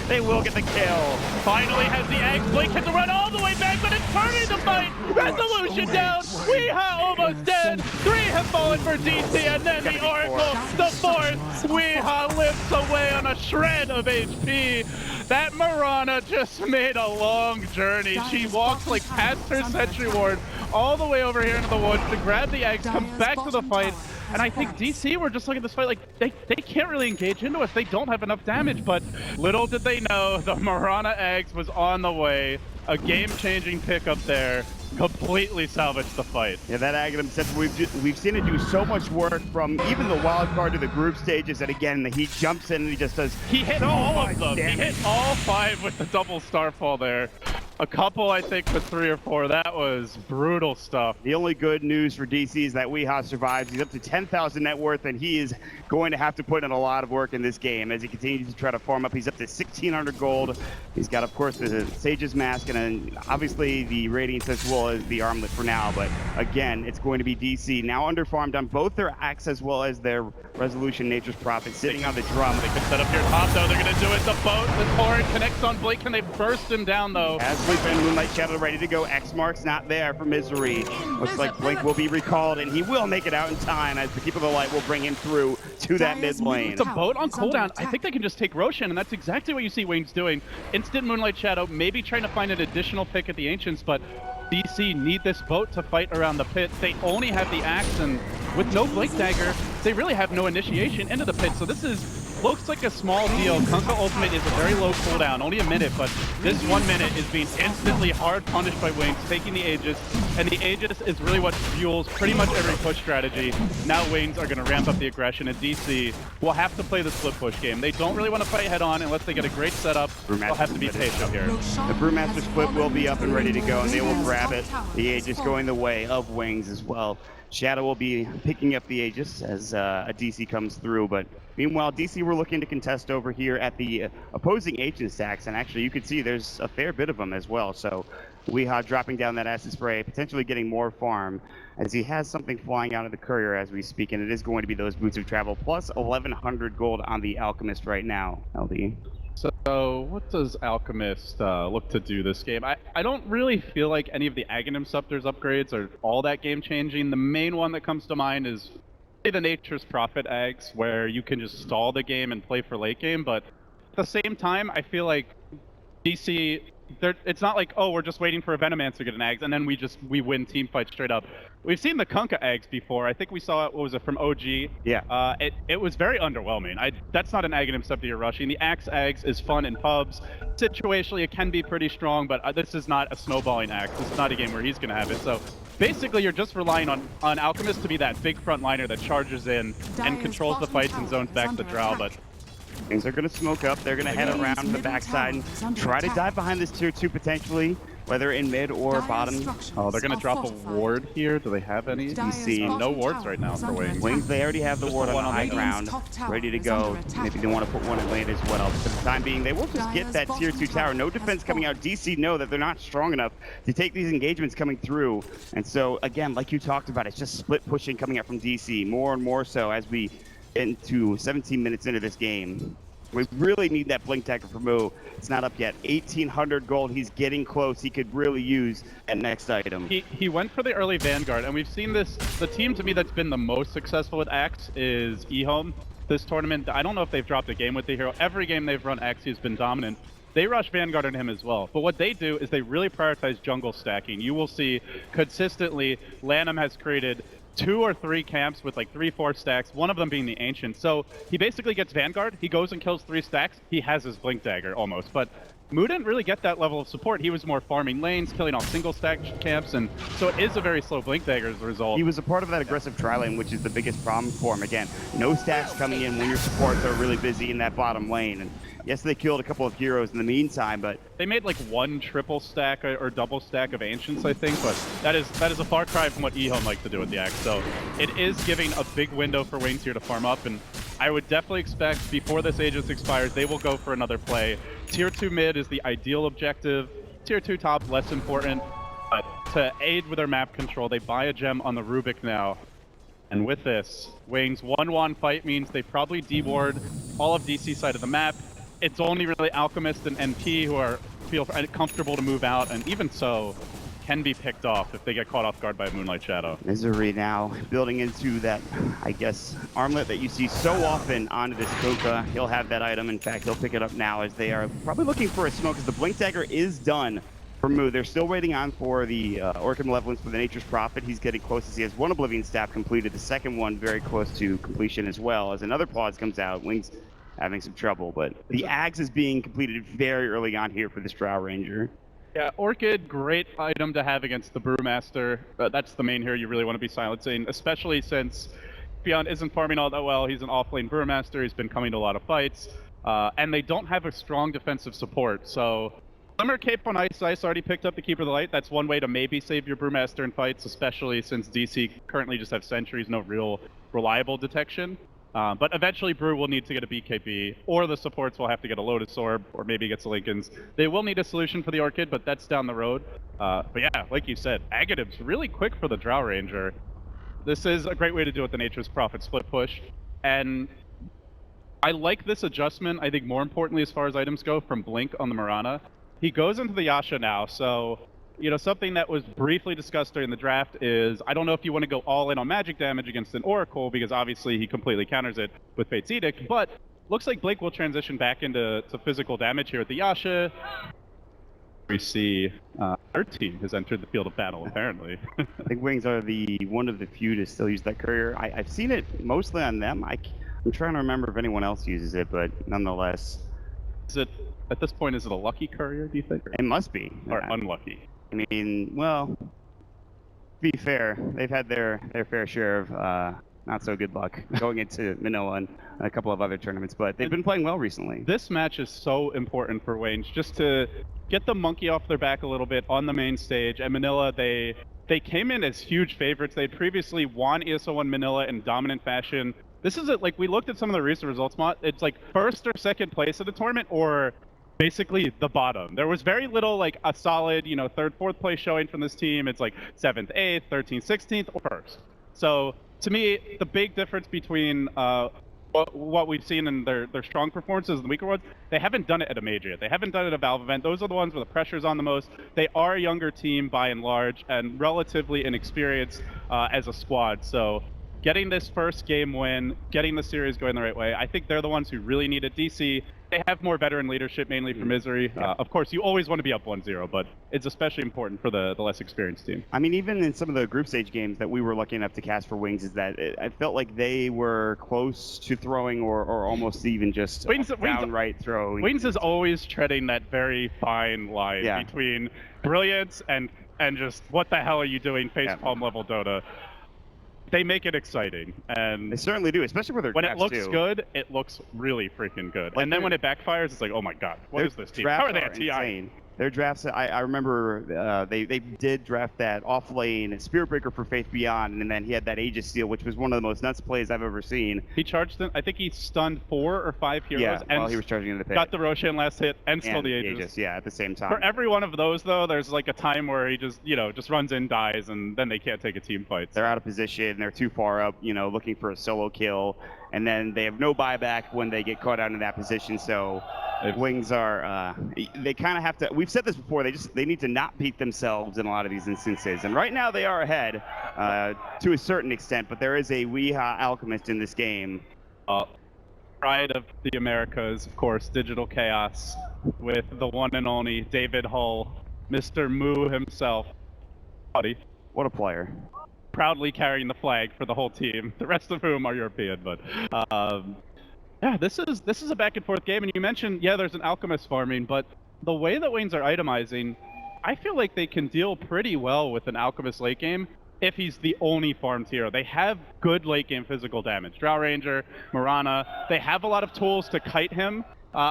they will get the kill. Finally has the Eggs. Blink has to run all the way back, but it's turning the fight. Resolution down. Weehaw almost dead. 3 have fallen for DC, and then the Oracle, the 4th. Weehaw lifts away on a shred of HP. That Marana just made a long journey. She walks like past her Sentry Ward all the way over here into the woods to grab the Eggs, come back to the fight. And I think DC were just looking at this fight like they can't really engage into us. They don't have enough damage, but little did they know the Marana Eggs was on the way. A game-changing pick up there. Completely salvaged the fight. Yeah, that Aghanim set, we've seen it do so much work from even the wild card to the group stages, and again, he jumps in and he just does. He hit all of them. He hit all 5 with the double starfall there. A couple, I think, with 3 or 4. That was brutal stuff. The only good news for DC is that Weehaw survives. He's up to 10,000 net worth, and he is going to have to put in a lot of work in this game as he continues to try to farm up. He's up to 1,600 gold. He's got, of course, the Sage's Mask and then obviously the Radiance as well as the Armlet for now. But again, it's going to be DC now underfarmed on both their Axe as well as their Resolution Nature's Prophet sitting on the drum. They could set up here top, though. They're going to do it. The boat, the torrent connects on Blake. Can they burst him down, though? As Sleep and Moonlight Shadow ready to go. X mark's not there for Misery. Looks like Blink will be recalled, and he will make it out in time as the Keeper of the Light will bring him through to that mid lane. The boat on cooldown, I think they can just take Roshan, and that's exactly what you see Wings doing. Instant Moonlight Shadow, maybe trying to find an additional pick at the Ancients, but DC need this boat to fight around the pit. They only have the Axe, and with no Blink Dagger, they really have no initiation into the pit, so this looks like a small deal. Kunkka Ultimate is a very low cooldown, only a minute, but this 1 minute is being instantly hard punished by Wings, taking the Aegis, and the Aegis is really what fuels pretty much every push strategy. Now Wings are going to ramp up the aggression, and DC will have to play the split push game. They don't really want to fight head on unless they get a great setup. They'll have to be patient here. The Brewmaster split will be up and ready to go, and they will grab it. The Aegis going the way of Wings as well. Shadow will be picking up the Aegis as a DC comes through, but meanwhile, DC were looking to contest over here at the opposing Ancient stacks, and actually you can see there's a fair bit of them as well. So Weehaw dropping down that Acid Spray, potentially getting more farm as he has something flying out of the Courier as we speak, and it is going to be those Boots of Travel plus 1,100 gold on the Alchemist right now, LD. So what does Alchemist look to do this game? I don't really feel like any of the Aghanim Scepter's upgrades are all that game-changing. The main one that comes to mind is the Nature's Prophet Ags, where you can just stall the game and play for late game, but at the same time, I feel like DC, it's not like, oh, we're just waiting for a Venomancer to get an Ags, and then we win team fight straight up. We've seen the Kunkka Ags before. I think we saw it, what was it, from OG? Yeah. It was very underwhelming. That's not an Aghanim Scepter you're rushing. The Axe Ags is fun in pubs. Situationally, it can be pretty strong, but this is not a snowballing Axe. This is not a game where he's going to have it. So basically, you're just relying on Alchemist to be that big front liner that charges in and controls the fights and zones back the Drow, but Things are going to smoke up. They're going to head around the backside and try to dive behind this tier 2 potentially, whether in mid or bottom. Oh, they're going to drop a ward here. Do they have any? DC. No wards right now for Wings. Wings, they already have the ward on the high ground, ready to go. Maybe they want to put one in lane as well. For the time being, they will just get that tier 2 tower. No defense coming out. DC know that they're not strong enough to take these engagements coming through. And so, again, like you talked about, it's just split pushing coming out from DC, more and more so as we get into 17 minutes into this game. We really need that Blink Dagger from Moo. It's not up yet. 1,800 gold. He's getting close. He could really use that next item. He went for the early Vanguard, and we've seen this. The team to me that's been the most successful with Axe is eHome this tournament. I don't know if they've dropped a game with the hero. Every game they've run Axe, he's been dominant. They rush Vanguard on him as well. But what they do is they really prioritize jungle stacking. You will see consistently Lanham has created 2 or 3 camps with like 3-4 stacks, one of them being the Ancient. So he basically gets Vanguard, he goes and kills 3 stacks, he has his Blink Dagger almost. But Moo didn't really get that level of support. He was more farming lanes, killing all single stack camps, and so it is a very slow Blink Dagger as a result. He was a part of that aggressive tri-lane, which is the biggest problem for him. Again, no stacks coming in when your supports are really busy in that bottom lane. And yes, they killed a couple of heroes in the meantime, but they made like 1 triple stack or double stack of Ancients, I think, but that is a far cry from what eHome likes to do with the Axe. So it is giving a big window for Wings here to farm up, and I would definitely expect before this Aegis expires, they will go for another play. Tier 2 mid is the ideal objective. Tier 2 top, less important. But to aid with their map control, they buy a gem on the Rubik now. And with this, Wings 1-1 fight means they probably deward all of DC side of the map. It's only really Alchemist and NP who feel comfortable to move out, and even so, can be picked off if they get caught off guard by a Moonlight Shadow. Misery now building into that, I guess, armlet that you see so often onto this Kunkka. He'll have that item. In fact, he'll pick it up now as they are probably looking for a smoke, as the Blink Dagger is done for Moo. They're still waiting on for the Orchid Malevolence for the Nature's Prophet. He's getting close as he has one Oblivion Staff completed. The second one very close to completion as well. As another Pause comes out, Wings having some trouble, but the Axe is being completed very early on here for this Drow Ranger. Yeah, Orchid, great item to have against the Brewmaster. That's the main hero you really want to be silencing, especially since Beyond isn't farming all that well. He's an off-lane Brewmaster. He's been coming to a lot of fights. And they don't have a strong defensive support, so Glimmer Cape on Ice already picked up the Keeper of the Light. That's one way to maybe save your Brewmaster in fights, especially since DC currently just have sentries, no real reliable detection. But eventually Brew will need to get a BKB, or the supports will have to get a Lotus Orb, or maybe get Lincolns. They will need a solution for the Orchid, but that's down the road. But yeah, like you said, Agadib's really quick for the Drow Ranger. This is a great way to do it, the Nature's Prophet split push. And I like this adjustment, I think more importantly as far as items go, from Blink on the Mirana. He goes into the Yasha now, so you know, something that was briefly discussed during the draft is, I don't know if you want to go all in on magic damage against an Oracle, because obviously he completely counters it with Fate's Edict, but looks like Blake will transition back into physical damage here at the Yasha. We see our team has entered the field of battle, apparently. I think Wings are one of the few to still use that courier. I've seen it mostly on them. I'm trying to remember if anyone else uses it, but nonetheless. Is it, at this point, is it a lucky courier, do you think? It must be. Or unlucky? I mean, well, to be fair, they've had their fair share of not so good luck going into Manila and a couple of other tournaments, but they've been playing well recently. This match is so important for Wayne, just to get the monkey off their back a little bit on the main stage. At Manila, they came in as huge favorites. They had previously won ESO1 Manila in dominant fashion. This is it. Like, we looked at some of the recent results, it's like first or second place at the tournament, or basically the bottom. There was very little like a solid, you know, third, fourth place showing from this team. It's like 7th, 8th, 13th, 16th, or first. So to me, the big difference between what we've seen in their strong performances and the weaker ones, they haven't done it at a major yet. They haven't done it at a Valve event. Those are the ones where the pressure's on the most. They are a younger team by and large, and relatively inexperienced as a squad. So getting this first game win, getting the series going the right way, I think they're the ones who really need it. DC, they have more veteran leadership, mainly for Misery. Of course, you always want to be up 1-0, but it's especially important for the less experienced team. I mean, even in some of the group stage games that we were lucky enough to cast for Wings, is that I felt like they were close to throwing or almost even just downright throwing. Wings is always treading that very fine line between brilliance and just what the hell are you doing facepalm level Dota. They make it exciting, and they certainly do, especially with their when drafts it looks too. good, it looks really freaking good. Like, and then when it backfires, it's like, oh my god, what is this team? How are they at TI? Insane. Their drafts, I remember they did draft that off-lane Spirit Breaker for Faith Beyond, and then he had that Aegis Seal, which was one of the most nuts plays I've ever seen. He charged them, I think he stunned 4 or 5 heroes, and while he was charging in the pit. Got the Roshan last hit, and still the Aegis. Yeah, at the same time. For every one of those, though, there's like a time where he just, you know, just runs in, dies, and then they can't take a team fight. They're out of position, they're too far up, you know, looking for a solo kill, and then they have no buyback when they get caught out in that position, so Wings are, they kind of have to, we've said this before, they need to not beat themselves in a lot of these instances, and right now they are ahead to a certain extent, but there is a Weeha Alchemist in this game. Pride of the Americas, of course, Digital Chaos, with the one and only David Hull, Mr. Moo himself. Buddy. What a player. Proudly carrying the flag for the whole team, the rest of whom are European, but yeah, this is a back and forth game, and you mentioned, yeah, there's an Alchemist farming, but the way that Waynes are itemizing, I feel like they can deal pretty well with an Alchemist late game if he's the only farmed hero. They have good late game physical damage. Drow Ranger, Mirana, they have a lot of tools to kite him,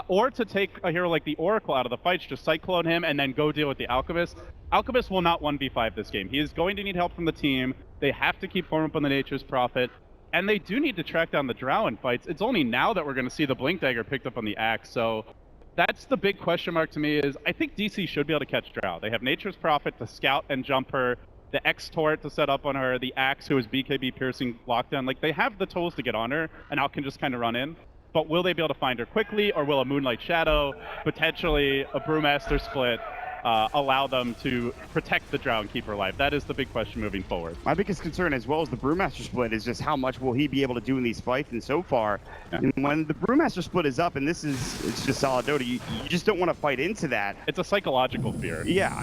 or to take a hero like the Oracle out of the fights, just Cyclone him and then go deal with the Alchemist. Alchemist will not 1v5 this game. He is going to need help from the team. They have to keep farming up on the Nature's Prophet. And they do need to track down the Drow in fights. It's only now that we're going to see the Blink Dagger picked up on the Axe. So that's the big question mark to me is, I think DC should be able to catch Drow. They have Nature's Prophet to scout and jump her, the X-Torrent to set up on her, the Axe who is BKB piercing lockdown. Like, they have the tools to get on her, and Al can just kind of run in. But will they be able to find her quickly, or will a Moonlight Shadow, potentially a Brewmaster split, allow them to protect the Drow and keep her alive? That is the big question moving forward. My biggest concern, as well as the Brewmaster split, is just how much will he be able to do in these fights. And so far, and when the Brewmaster split is up, and it's just solid Dota, you just don't want to fight into that. It's a psychological fear. Yeah,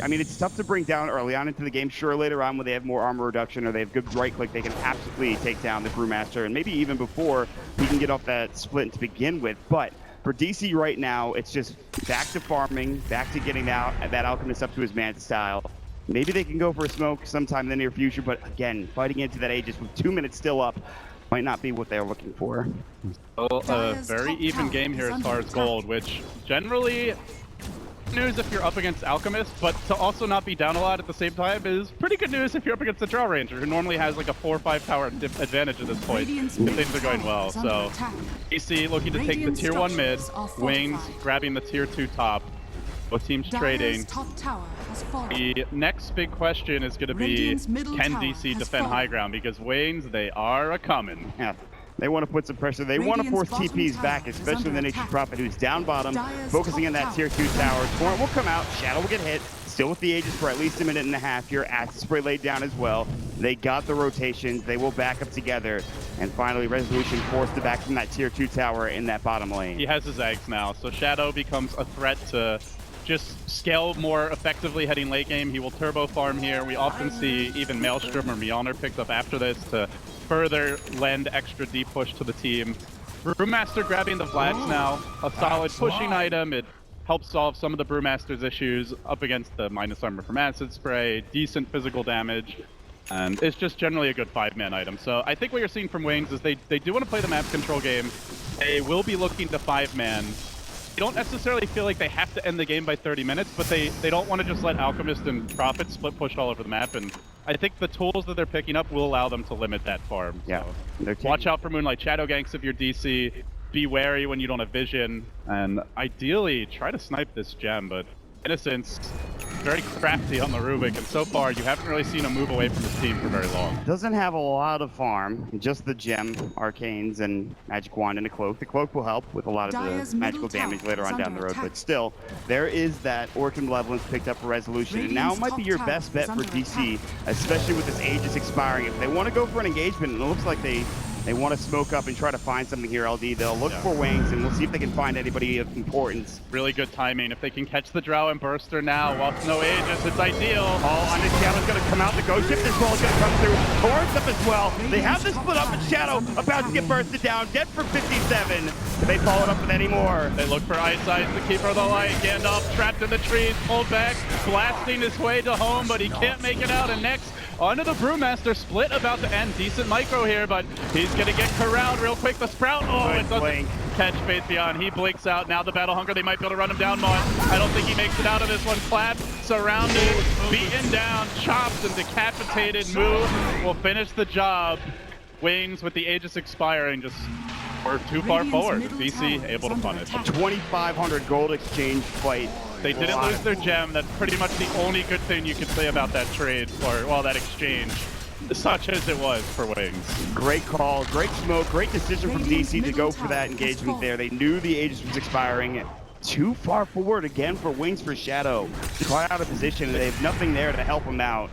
I mean, it's tough to bring down early on into the game. Sure, later on when they have more armor reduction or they have good right click, they can absolutely take down the Brewmaster, and maybe even before he can get off that split to begin with. But for DC right now, it's just back to farming, back to getting that Alchemist up to his Manta style. Maybe they can go for a smoke sometime in the near future, but again, fighting into that Aegis with 2 minutes still up might not be what they're looking for. Well, a very even game here as far as gold, which generally news if you're up against Alchemist, but to also not be down a lot at the same time is pretty good news if you're up against the Drow Ranger, who normally has like a 4 or 5 tower advantage at this point if things are going well. So DC looking to take the tier 1 mid, Wings grabbing the tier 2 top, both teams trading. The next big question is going to be, can DC defend high ground? Because Wings, they are a-coming. Yeah. They want to put some pressure. They want to force TPs back, especially the Nature's Prophet, who's down bottom, focusing on that tier 2 tower. Torrent will come out. Shadow will get hit. Still with the Aegis for at least a minute and a half here. Acid Spray laid down as well. They got the rotations. They will back up together. And finally, Resolution forced to back from that tier 2 tower in that bottom lane. He has his eggs now, so Shadow becomes a threat to just scale more effectively heading late game. He will turbo farm here. We often see even Maelstrom or Mjolnir picked up after this to further lend extra deep push to the team. Brewmaster grabbing the Vlads now, a solid pushing item. It helps solve some of the Brewmaster's issues up against the minus armor from Acid Spray, decent physical damage, and it's just generally a good 5-man item. So I think what you're seeing from Wings is they do want to play the map control game. They will be looking to 5-man. They don't necessarily feel like they have to end the game by 30 minutes, but they don't want to just let Alchemist and Prophet split push all over the map, and I think the tools that they're picking up will allow them to limit that farm. Yeah. So watch out for Moonlight Shadow ganks if you're DC. Be wary when you don't have vision, and ideally try to snipe this gem, but Innocence very crafty on the Rubik, and so far you haven't really seen him move away from his team for very long. Doesn't have a lot of farm, just the gem, arcanes, and magic wand and a cloak. The cloak will help with a lot of the magical damage later on down the road, but still, there is that Orc and Malevolence picked up for Resolution, and now it might be your best bet for DC, especially with this Aegis expiring. If they want to go for an engagement, and it looks like they want to smoke up and try to find something here, LD. They'll look for Wings, and we'll see if they can find anybody of importance. Really good timing. If they can catch the Drow and Burster now, while it's no Aegis, it's ideal. Oh, and the Shadow's going to come out. The Ghost Shift as well is going to come through. Torrent's up as well. They have this split up, and Shadow about to get bursted down. Dead for 57. Do they follow it up with any more? They look for Eyesight, the Keeper of the Light. Gandalf trapped in the trees, pulled back, blasting his way to home, but he can't make it out. And next, onto the Brewmaster. Split about to end. Decent micro here, but he's going to get corralled real quick. The Sprout, oh, it doesn't catch Faithion. He blinks out. Now the Battle Hunger, they might be able to run him down more. I don't think he makes it out of this one. Clapped, surrounded, beaten down, chopped, and decapitated. Move will finish the job. Wings with the Aegis expiring, just we're too far forward. DC able to punish. 2,500 gold exchange fight. They didn't lose their gem. That's pretty much the only good thing you could say about that trade, or well, that exchange, such as it was for Wings. Great call, great smoke, great decision from DC to go for that engagement there. They knew the Aegis was expiring. Too far forward again for Wings for Shadow. Quite out of position, and they have nothing there to help him out.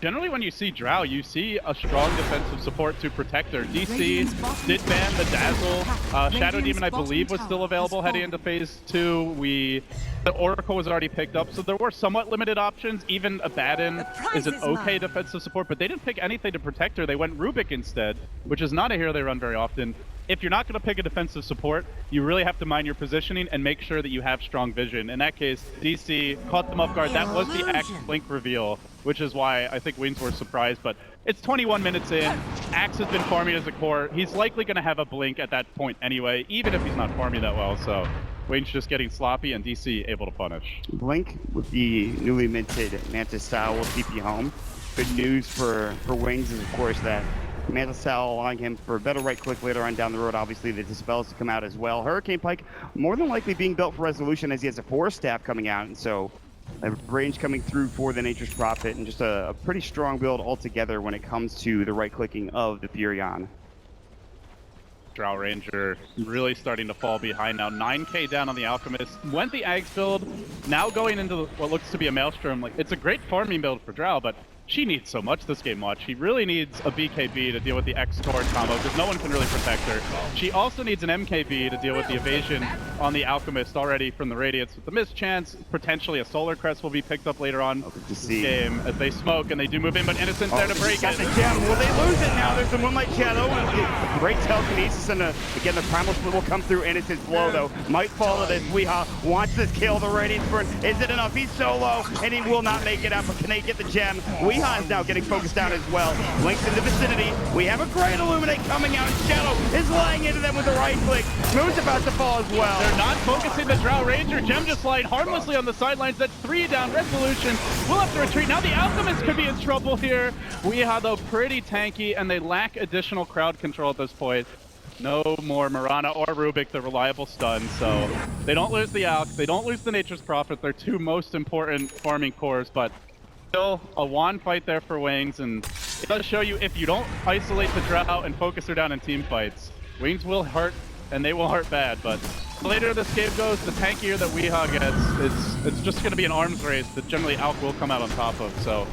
Generally, when you see Drow, you see a strong defensive support to Protector. DC did ban the Dazzle. Shadow Demon, I believe, was still available heading into Phase 2. The Oracle was already picked up, so there were somewhat limited options. Even Abaddon is an okay defensive support, but they didn't pick anything to Protector. They went Rubik instead, which is not a hero they run very often. If you're not going to pick a defensive support, you really have to mind your positioning and make sure that you have strong vision. In that case, DC caught them off guard. That was the Axe Blink reveal, which is why I think Wings were surprised. But it's 21 minutes in. Axe has been farming as a core. He's likely going to have a Blink at that point anyway, even if he's not farming that well. So Wings just getting sloppy and DC able to punish. Blink with the newly minted Mantis style will keep you home. Good news for Wings is, of course, that Mantis style allowing him for a better right click later on down the road. Obviously, the Dispels to come out as well. Hurricane Pike more than likely being built for Resolution as he has a Forest Staff coming out, and so a range coming through for the Nature's Prophet, and just a pretty strong build altogether when it comes to the right clicking of the Furion. Drow Ranger really starting to fall behind now. 9k down on the Alchemist. Went the Ags build, now going into what looks to be a Maelstrom. Like, it's a great farming build for Drow, but she needs so much this game watch. She really needs a BKB to deal with the X-Torn combo, because no one can really protect her. She also needs an MKB to deal with the evasion on the Alchemist already from the Radiance with the mischance. Potentially a Solar Crest will be picked up later on this game as they smoke and they do move in, but Innocent's there to break got it. the gem. Will they lose it now? There's the Moonlight Shadow. Great telekinesis, and again, the Primal Split will come through. Innocent's blow, though, might fall to this. Weehaw wants this kill. The Radiance burn. Is it enough? He's so low, and he will not make it out, but can they get the gem? Weehaw is now getting focused down as well. Link's in the vicinity. We have a great Illuminate coming out. Shadow is laying into them with the right click. Moon's about to fall as well. They're not focusing the Drow Ranger. Gem just lying harmlessly on the sidelines. That's 3 down. Resolution will have to retreat. Now the Alchemist could be in trouble here. Weehaw, though, pretty tanky, and they lack additional crowd control at this point. No more Marana or Rubik, the reliable stun, so they don't lose the Alch, they don't lose the Nature's Prophet, their 2 most important farming cores, but still a wand fight there for Wings, and it does show you if you don't isolate the Drow and focus her down in team fights, Wings will hurt, and they will hurt bad, but the later this game goes, the tankier that Weehaw gets, it's just going to be an arms race that generally Alch will come out on top of, so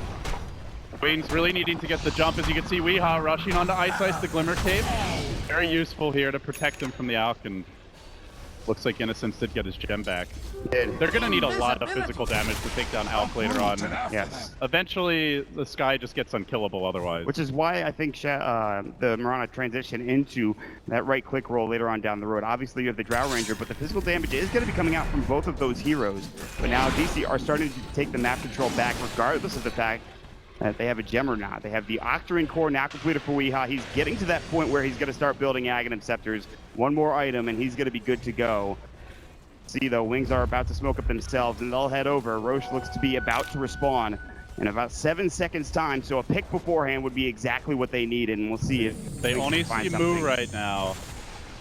Wings really needing to get the jump. As you can see, Weehaw rushing onto Ice, the Glimmer Cape. Very useful here to protect him from the Alch, and looks like Innocence did get his gem back. They're going to need a lot of physical damage to take down Alch later on. Yes. Eventually, the Sky just gets unkillable otherwise. Which is why I think the Marana transition into that right click roll later on down the road. Obviously, you have the Drow Ranger, but the physical damage is going to be coming out from both of those heroes. But now DC are starting to take the map control back, regardless of the fact that they have a gem or not. They have the Octarine core now completed for Weehaw. He's getting to that point where he's going to start building Aghanim Scepters. One more item, and he's going to be good to go. See, though, Wings are about to smoke up themselves, and they'll head over. Roche looks to be about to respawn in about 7 seconds' time, so a pick beforehand would be exactly what they needed, and we'll see if they only find see something. Moo right now.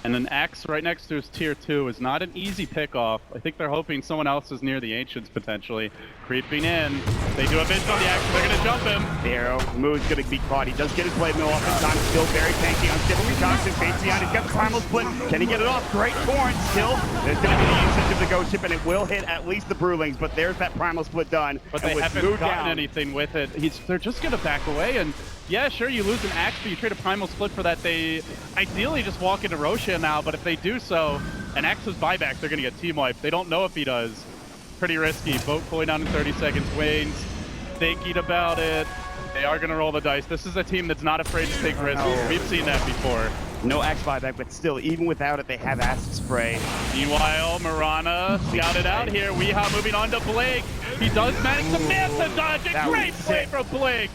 And an Axe right next to his tier 2 is not an easy pick-off. I think they're hoping someone else is near the Ancients, potentially. Creeping in. They do a vision on the Axe, they're going to jump him. The arrow. Moo's going to be caught. He does get his blade mill off in time. Still very tanky. Unstable toxic. Face behind. He's got the Primal Split. Can he get it off? Great torrent. Still, there's going to be the usage of the Ghost Ship, and it will hit at least the Brewlings, but there's that Primal Split done. But they haven't gotten anything with it. They're just going to back away, and yeah, sure, you lose an Axe, but you trade a Primal Split for that. They ideally just walk into Roshan now, but if they do so, an Axe's buyback, they're going to get team wiped. They don't know if he does. Pretty risky. Boat pulling down in 30 seconds. Wayne's thinking about it. They are going to roll the dice. This is a team that's not afraid to take risks. We've seen that before. No Axe buyback, but still, even without it, they have Acid Spray. Meanwhile, Marana scouted out here. Weehaw moving on to Blake. He does manage to miss a dodge. A great play from Blake.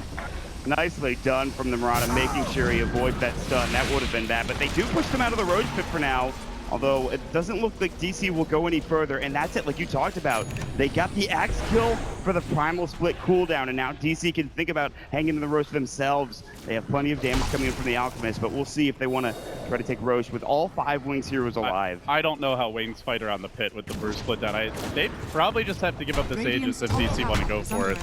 Nicely done from the Marana, making sure he avoids that stun. That would have been bad, but they do push them out of the Roach Pit for now. Although it doesn't look like DC will go any further, and that's it, like you talked about. They got the Axe kill for the Primal Split cooldown, and now DC can think about hanging in the Roche themselves. They have plenty of damage coming in from the Alchemist, but we'll see if they want to try to take Roche with all 5 Wings heroes alive. I don't know how Wings fight around the pit with the Bruce Split down. They probably just have to give up the Sages if DC want to go for it.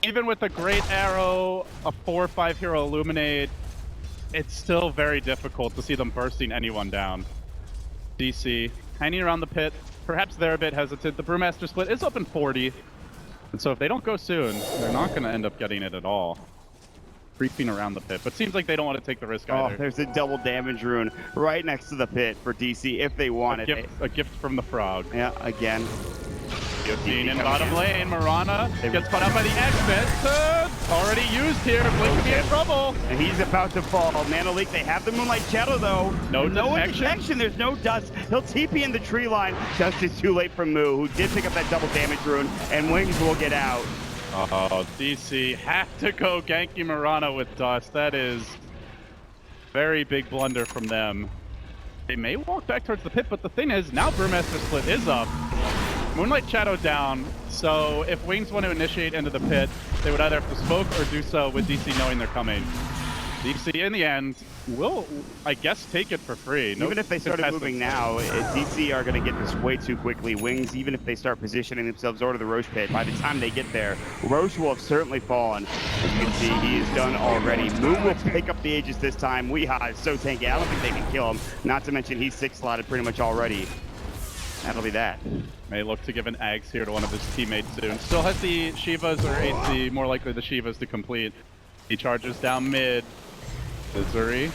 Even with a Great Arrow, a 4-5 hero Illuminate, it's still very difficult to see them bursting anyone down. DC hanging around the pit. Perhaps they're a bit hesitant. The Brewmaster Split is up in 40. And so if they don't go soon, they're not going to end up getting it at all. Creeping around the pit. But seems like they don't want to take the risk either. Oh, there's a double damage rune right next to the pit for DC if they want it. A gift from the frog. Yeah, again. Guillotine in bottom lane. Marana gets caught out by the X-Fit. Already used here. Blink could be in trouble. And he's about to fall. Mana Leak, they have the Moonlight Shadow though. No detection. There's no dust. He'll TP in the tree line. Just as too late from Moo, who did pick up that double damage rune, and Wings will get out. Oh, DC have to go ganky Marana with dust. That is very big blunder from them. They may walk back towards the pit, but the thing is, now Brewmaster Split is up. Moonlight Shadow down, so if Wings want to initiate into the pit, they would either have to smoke or do so with DC knowing they're coming. DC in the end will, I guess, take it for free. No Even if they started contestants. moving now, DC are going to get this way too quickly. Wings, even if they start positioning themselves over to the Roche pit, by the time they get there, Roche will have certainly fallen. As you can see, he is done already. Moo will pick up the Aegis this time. Weeha is so tanky. I don't think they can kill him. Not to mention he's 6-slotted pretty much already. That'll be that. May look to give an Ags here to one of his teammates soon. Still has the Shivas or AC, more likely the Shivas to complete. He charges down mid. Missouri.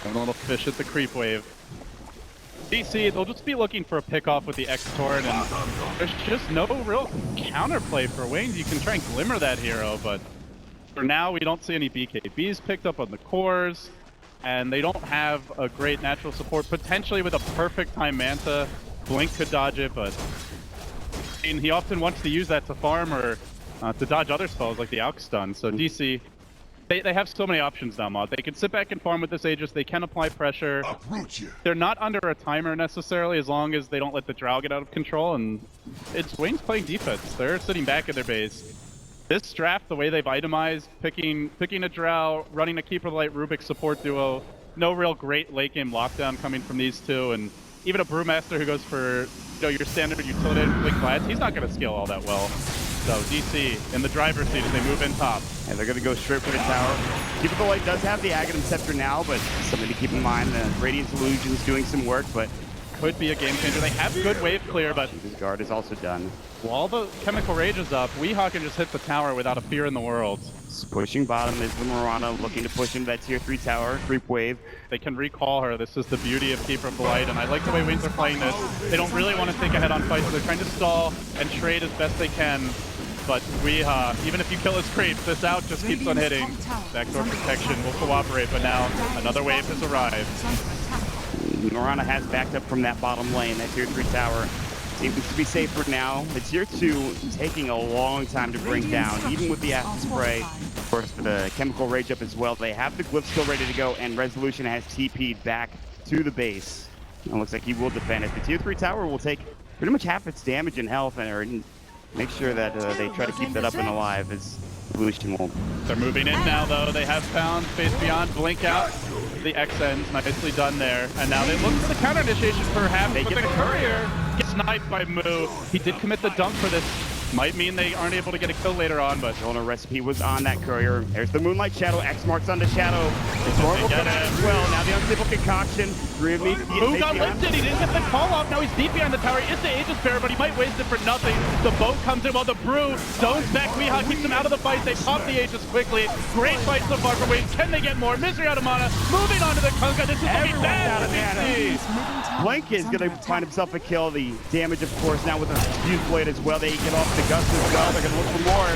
Having a little fish at the creep wave. DC, they'll just be looking for a pickoff with the X-Torrent, and there's just no real counterplay for Wings. You can try and glimmer that hero, but for now we don't see any BKBs picked up on the cores, and they don't have a great natural support. Potentially with a perfect time Manta, Blink could dodge it, but I mean, he often wants to use that to farm or to dodge other spells like the Alk stun. So DC, they have so many options now, Mod. They can sit back and farm with this Aegis. They can apply pressure. They're not under a timer necessarily, as long as they don't let the Drow get out of control. And it's Wings playing defense. They're sitting back at their base. This draft, the way they've itemized, picking a Drow, running a Keeper of the Light Rubik support duo, no real great late game lockdown coming from these two, and even a Brewmaster who goes for your standard utility Blink Glads, he's not going to scale all that well. So DC in the driver's seat as they move in top. And they're going to go straight for the tower. Keeper of the Light does have the Aghanim Scepter now, but something to keep in mind. The Radiant Illusion's doing some work, but could be a game changer. They have good wave clear, but his guard is also done. While the Chemical Rage is up, Weehaw can just hit the tower without a fear in the world. Pushing bottom is the Mirana, looking to push into that tier 3 tower, creep wave. They can recall her. This is the beauty of Keeper of the Light, and I like the way Wings are playing this. They don't really want to think ahead on fights, so they're trying to stall and trade as best they can. But Weehaw, even if you kill his creeps, this out just keeps on hitting. Backdoor protection will cooperate, but now another wave has arrived. Mirana has backed up from that bottom lane, that tier 3 tower. Seems to be safe for now. The tier 2 taking a long time to bring down, even with the acid spray. Of course, for the Chemical Rage up as well. They have the glyph still ready to go, and Resolution has TP'd back to the base. It looks like he will defend it. The tier 3 tower will take pretty much half its damage and health, and make sure that they try to keep that up and alive as Resolution won't. They're moving in now, though. They have found Face Beyond, Blink out. The X ends, nicely done there. And now they look for the counter initiation perhaps, but the Courier gets sniped by Moo. He did commit the dunk for this. Might mean they aren't able to get a kill later on, but Owner recipe was on that Courier. There's the Moonlight Shadow, X marks on the Shadow. It's horrible get as well. Now the unstable concoction. Moo got lifted, he didn't get the call off. Now he's deep behind the tower. It's the Aegis Bearer, but he might waste it for nothing. The boat comes in while the Brew zones back. Weehaw keeps him out of the fight. They pop the Aegis quickly. Great fight so far for Wings. Can they get more? Misery out of mana. Moving on to the Kunkka. This is looking bad for DC. Blink is going to find himself a kill. The damage, of course, now with a Fuse Blade as well. They get off the Gust as well. They're going to look for more.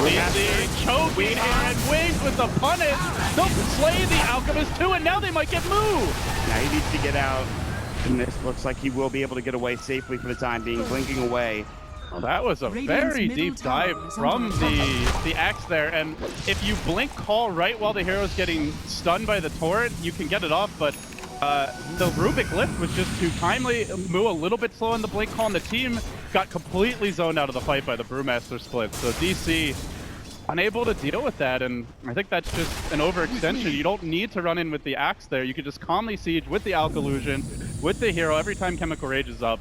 DC choking here, and Wings with the punish. They'll slay the Alchemist too, and now they might get moved. Now he needs to get out, and this looks like he will be able to get away safely for the time being, blinking away. Well, that was a very deep dive from the Axe there, and if you blink call right while the hero's getting stunned by the turret, you can get it off, but the Rubik lift was just too timely. Moo a little bit slow in the blink call, and the team got completely zoned out of the fight by the Brewmaster split. So DC unable to deal with that, and I think that's just an overextension. You don't need to run in with the Axe there. You can just calmly siege with the Alk Illusion, with the hero every time Chemical Rage is up,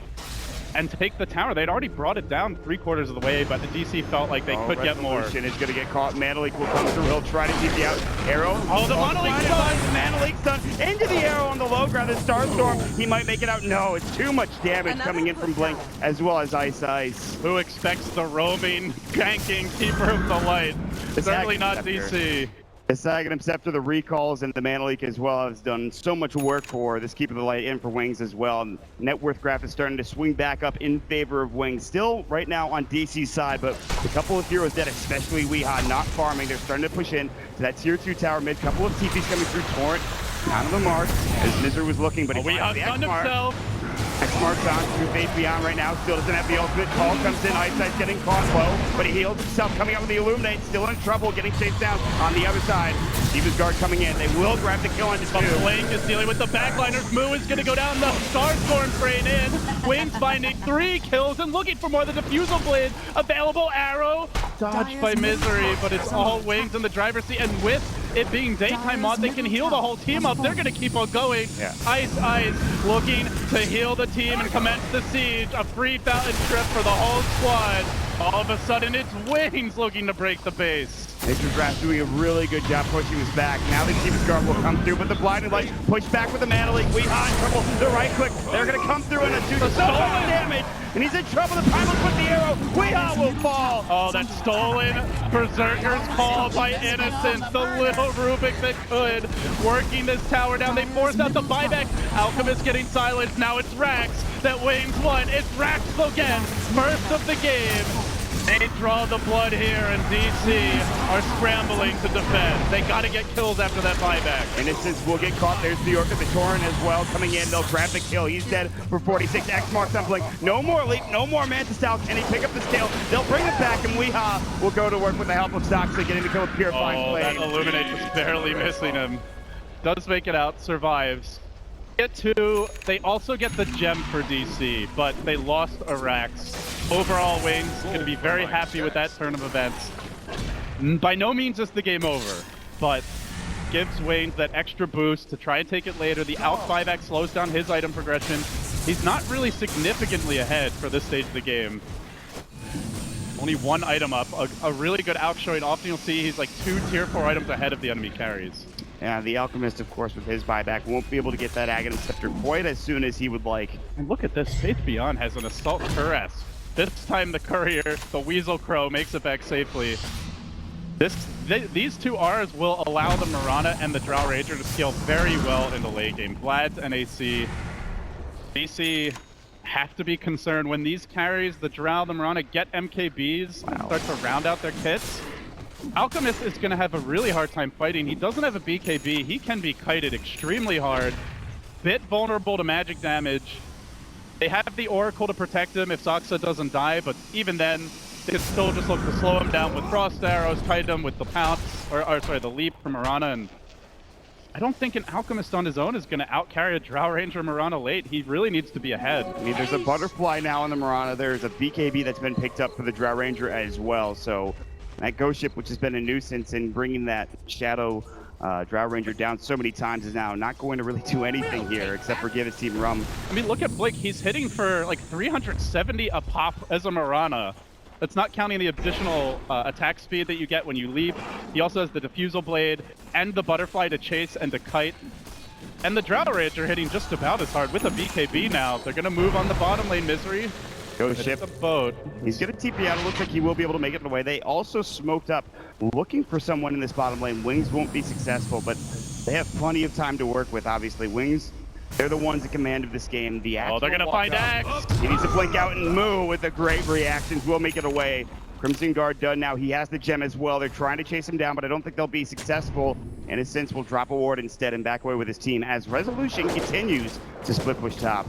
and take the tower. They'd already brought it down 3/4 of the way, but the DC felt like they could get more. Resolution is going to get caught. Manalik will come through. He'll try to keep the out arrow. Oh, the Monolith stun! Manalik stun into the arrow on the low ground. The Starstorm, he might make it out. No, it's too much damage coming in from Blink, as well as Ice. Who expects the roaming, ganking Keeper of the Light? Certainly not DC. The Aghanim Scepter, the recalls, and the Manalik as well has done so much work for this Keeper of the Light and for Wings as well. Net worth graph is starting to swing back up in favor of Wings. Still right now on DC's side, but a couple of heroes dead, especially Weehaw, not farming. They're starting to push in to that tier 2 tower mid. Couple of TPs coming through Torrent. Not on the mark, as Misery was looking, but he finds the X-Mark. X-Mark's on through Face Beyond right now. Still doesn't have the ultimate. Call comes in. Icesight's getting caught low, but he heals himself. Coming out with the Illuminate. Still in trouble. Getting chased down on the other side. Steven's guard coming in. They will grab the kill on the 2. Blink is dealing with the backliners. Moo is going to go down the Starstorm train in. Wings finding 3 kills and looking for more. The Diffusal Blade available. Arrow dodged by Misery, but it's all Wings in the driver's seat. And with it being daytime mod, they can heal the whole team up. They're going to keep on going. Yeah. Ice looking to heal the team and commence the siege. A free fountain trip for the whole squad. All of a sudden, it's Wings looking to break the base. Nature's Wrath doing a really good job pushing his back. Now the Team's Guard will come through, but the Blinding Light push back with the Mana Leak. Weehaw in trouble. The right click. They're going to come through and do so much damage. And he's in trouble. The Primal's with the arrow. Weehaw will fall. Oh, that stolen Berserker's Call by Innocence. The little Rubik that could. Working this tower down. They forced out the buyback. Alchemist getting silenced. Now it's Rax that Wings won. It's Rax again. First of the game. They draw the blood here, and DC are scrambling to defend. They got to get kills after that buyback. Innocence will get caught. There's New York at the Torrent as well coming in. They'll grab the kill. He's dead for 46. X marks on blink. No more leap, no more Manta Style. Can he pick up this kill? They'll bring it back, and Weehaw will go to work with the help of Stoxley, getting the kill with Purifying Flame. That Illuminate just barely missing him. Does make it out, survives. They also get the gem for DC, but they lost a Rax. Overall, Wings going to be very happy with that turn of events. By no means is the game over, but gives Wings that extra boost to try and take it later. The out buyback slows down his item progression. He's not really significantly ahead for this stage of the game. Only one item up. A really good out showing. Often you'll see he's like 2 tier 4 items ahead of the enemy carries. Yeah, the Alchemist, of course, with his buyback, won't be able to get that Aghanim Scepter quite as soon as he would like. And look at this. Faith Beyond has an Assault Cuirass. This time the Courier, the Weasel Crow, makes it back safely. These two Rs will allow the Mirana and the Drow Ranger to scale very well in the late game. Vlad's NAC. DC have to be concerned when these carries, the Drow, the Mirana, get MKBs and start to round out their kits. Alchemist is going to have a really hard time fighting. He doesn't have a BKB. He can be kited extremely hard. Bit vulnerable to magic damage. They have the Oracle to protect him if Zoxa doesn't die, but even then, they can still just look to slow him down with Frost Arrows, kite him with the Pounce, or sorry, the Leap from Mirana, and I don't think an Alchemist on his own is going to outcarry a Drow Ranger Mirana late. He really needs to be ahead. I mean, there's a Butterfly now on the Mirana. There's a BKB that's been picked up for the Drow Ranger as well, so that Ghost Ship, which has been a nuisance in bringing that Shadow Drow Ranger down so many times, is now not going to really do anything here except for give his team rum. I mean, look at Blake. He's hitting for like 370 a pop as a Mirana. That's not counting the additional attack speed that you get when you leap. He also has the Diffusal Blade and the Butterfly to chase and to kite. And the Drow Ranger hitting just about as hard with a BKB now. They're going to move on the bottom lane, Misery. Ghost Ship. The boat. He's going to TP out. It looks like he will be able to make it away. They also smoked up, looking for someone in this bottom lane. Wings won't be successful, but they have plenty of time to work with, obviously. Wings, they're the ones in command of this game. The Axe. Oh, they're going to find Axe. He needs to blink out and move with the great reactions. Will make it away. Crimson Guard done now. He has the gem as well. They're trying to chase him down, but I don't think they'll be successful. Innocence will drop a ward instead and back away with his team as Resolution continues to split push top.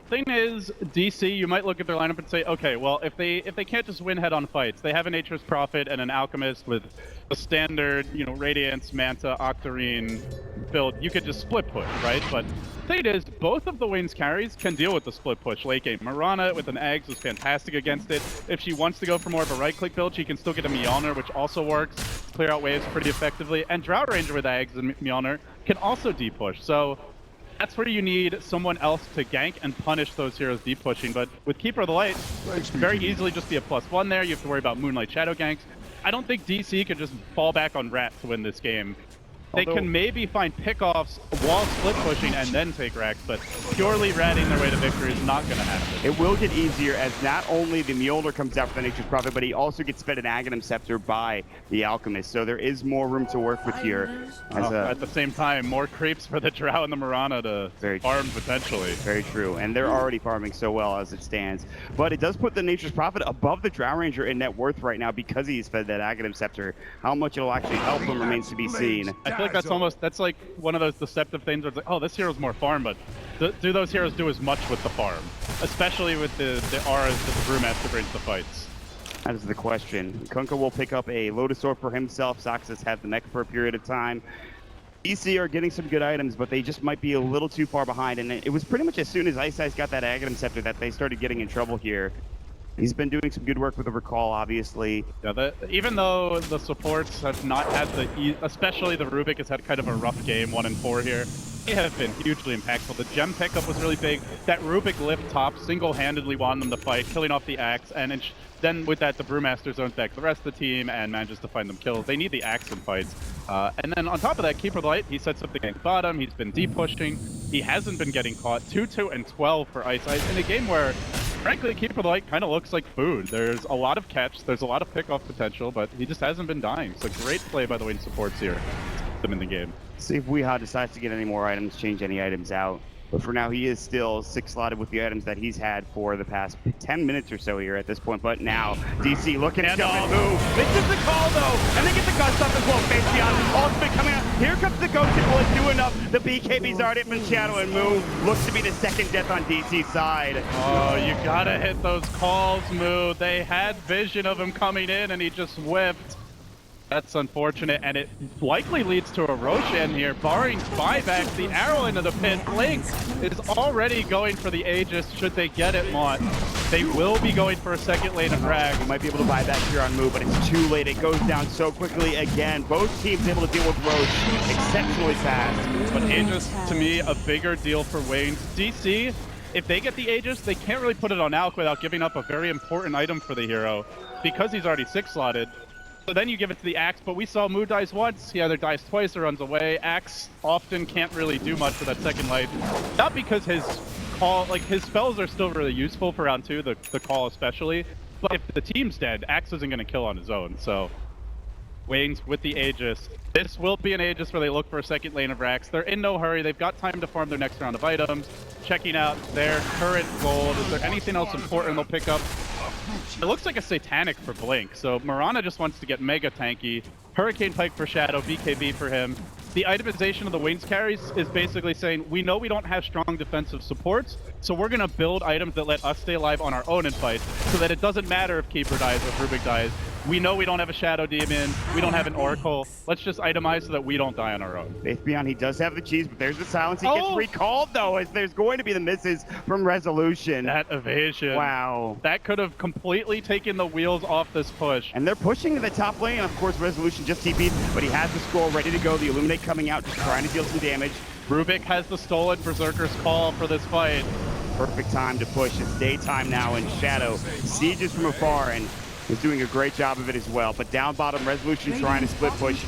Thing is, DC, you might look at their lineup and say, okay, well, if they can't just win head-on fights, they have a Nature's Prophet and an Alchemist with a standard, you know, Radiance, Manta, Octarine build. You could just split push, right? But the thing is, both of the Wings carries can deal with the split push late game. Mirana with an Eggs is fantastic against it. If she wants to go for more of a right-click build, she can still get a Mjolnir, which also works. Clear out waves pretty effectively. And Drow Ranger with Eggs and Mjolnir can also de-push. So that's where you need someone else to gank and punish those heroes deep-pushing. But with Keeper of the Light, very easily just be a +1 there. You have to worry about Moonlight Shadow ganks. I don't think DC could just fall back on Rat to win this game. They can maybe find pickoffs while split pushing and then take Rax, but purely ratting their way to victory is not going to happen. It will get easier as not only the Mjolnir comes out for the Nature's Prophet, but he also gets fed an Aghanim Scepter by the Alchemist. So there is more room to work with here. At the same time, more creeps for the Drow and the Mirana to farm potentially. Very true, and they're already farming so well as it stands. But it does put the Nature's Prophet above the Drow Ranger in net worth right now because he's fed that Aghanim Scepter. How much it'll actually help him remains to be seen. I feel like that's like one of those deceptive things where it's like, oh, this hero's more farm, but do those heroes do as much with the farm? Especially with the auras that the Brewmaster brings to fights. That is the question. Kunkka will pick up a Lotus Orb for himself. Zoxus had the mech for a period of time. EC are getting some good items, but they just might be a little too far behind. And it was pretty much as soon as Ice got that Aghanim Scepter that they started getting in trouble here. He's been doing some good work with the recall, obviously. Yeah, even though the supports have not had especially the Rubik has had kind of a rough game, 1 and 4 here. They have been hugely impactful. The gem pickup was really big. That Rubik lift top single-handedly won them the fight, killing off the Axe, and then with that, the Brewmaster's own deck the rest of the team and manages to find them kills. They need the Axe in fights. And then on top of that, Keeper of the Light, he sets up the game bottom. He's been deep pushing. He hasn't been getting caught. 2-2 and 12 for Ice Ice in a game where, frankly, Keeper of the Light kind of looks like food. There's a lot of catch. There's a lot of pick-off potential, but he just hasn't been dying. So great play by the Wayne supports here. Them in the game. See if Weeha decides to get any more items, change any items out. But for now, he is still 6-slotted with the items that he's had for the past 10 minutes or so here at this point. But now, DC looking at and move. Misses the call, though, and they get the gust up as well. Face beyond, ultimate coming out. Here comes the ghost. Will it do enough? The BKB's already up in shadow, and Moo looks to be the second death on DC's side. Oh, you gotta hit those calls, Moo. They had vision of him coming in, and he just whipped. That's unfortunate, and it likely leads to a Roshan here, barring buybacks. The arrow into the pit. Blink is already going for the Aegis, should they get it, Mont. They will be going for a second lane of Rag. You might be able to buy back here on Moo, but it's too late. It goes down so quickly again. Both teams able to deal with Roche exceptionally fast. But Aegis, to me, a bigger deal for Wayne. DC, if they get the Aegis, they can't really put it on Alk without giving up a very important item for the hero, because he's already 6-slotted. So then you give it to the Axe, but we saw Moo dies once, he either dies twice or runs away. Axe often can't really do much for that second life. Not because his call, like his spells are still really useful for round 2, the call especially, but if the team's dead, Axe isn't going to kill on his own, so Wayne's with the Aegis. This will be an Aegis where they look for a second lane of Rax. They're in no hurry, they've got time to farm their next round of items, checking out their current gold. Is there anything else important they'll pick up? It looks like a Satanic for Blink, so Marana just wants to get mega tanky. Hurricane Pike for Shadow, BKB for him. The itemization of the Wings carries is basically saying, we know we don't have strong defensive supports, so we're going to build items that let us stay alive on our own in fights, so that it doesn't matter if Keeper dies or if Rubik dies. We know we don't have a Shadow Demon, we don't have an Oracle. Let's just itemize so that we don't die on our own. Faith Beyond, he does have the cheese, but there's the silence. He gets recalled, though, as there's going to be the misses from Resolution. That evasion. Wow. That could have completely taken the wheels off this push. And they're pushing to the top lane. Of course, Resolution just TP'd, but he has the scroll ready to go. The Illuminate coming out, just trying to deal some damage. Rubik has the stolen Berserker's Call for this fight. Perfect time to push. It's daytime now in Shadow. Sieges from afar, and is doing a great job of it as well. But down bottom, Resolution trying to split push.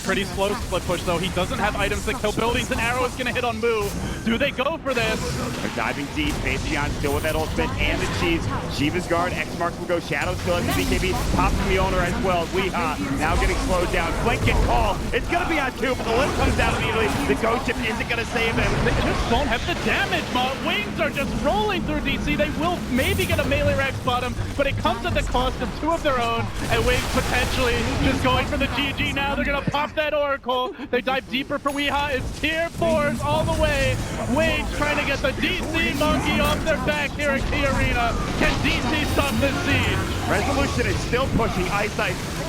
Pretty slow split push, though. He doesn't have items that kill buildings. An arrow is going to hit on Moo. Do they go for this? They're diving deep. Faith Beyond still with that ultimate and the cheese. Shiva's guard. X marks will go. Shadow still has the BKB. Pops from the owner as well. Weeha now getting slowed down. Blink get called. It's going to be on 2, but the lift comes down immediately. The ghost ship isn't going to save him. They just don't have the damage, Mont. Wings are just rolling through DC. They will maybe get a melee Rax bottom, but it comes at the cost of 2 of their own, and Wings potentially just going for the GG now. They're going to pop that Oracle. They dive deeper for Weeha. It's tier 4s all the way. Wayne trying to get the DC monkey off their back here at Key Arena. Can DC stop this siege? Resolution is still pushing. Ice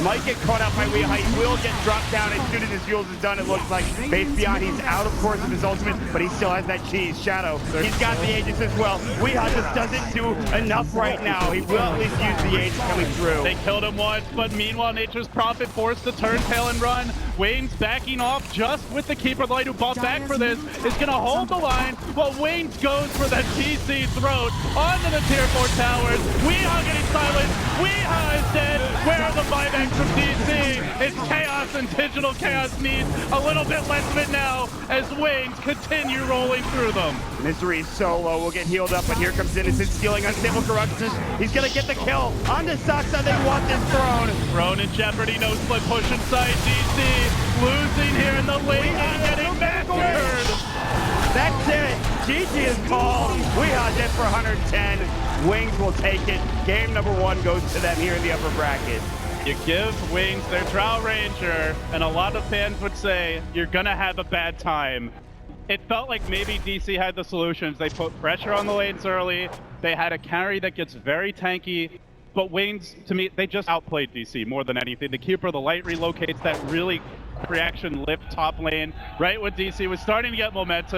might get caught out by Weeha. He will get dropped down as soon as his fuels is done. It looks like Faith Beyond, he's out of course of his ultimate, but he still has that cheese. Shadow, he's got the Aegis as well. Weeha just doesn't do enough right now. He will at least use the Aegis coming through. They killed him once, but meanwhile Nature's Prophet forced to turn tail and run. Wayne's backing off just with the Keeper of the Light, who bought back for this, is going to hold the line while Wayne goes for the DC throat onto the tier 4 towers. Weeha getting silenced. Weeha is dead. Where are the buybacks from DC? It's chaos, and Digital Chaos needs a little bit less of it now as Wayne's continue rolling through them. Misery solo will get healed up, but here comes Innocent stealing Unstable Corruption. He's going to get the kill on the Saksa. They want this throne. Throne in jeopardy, no split push inside DC. Losing here in the late and getting massacred. That's it. GG is called. Weeha dead for 110. Wings will take it. Game number 1 goes to them here in the upper bracket. You give Wings their Drow Ranger, and a lot of fans would say, you're gonna have a bad time. It felt like maybe DC had the solutions. They put pressure on the lanes early. They had a carry that gets very tanky. But Wings, to me, they just outplayed DC more than anything. The Keeper of the Light relocates that really reaction lift top lane right when DC was starting to get momentum.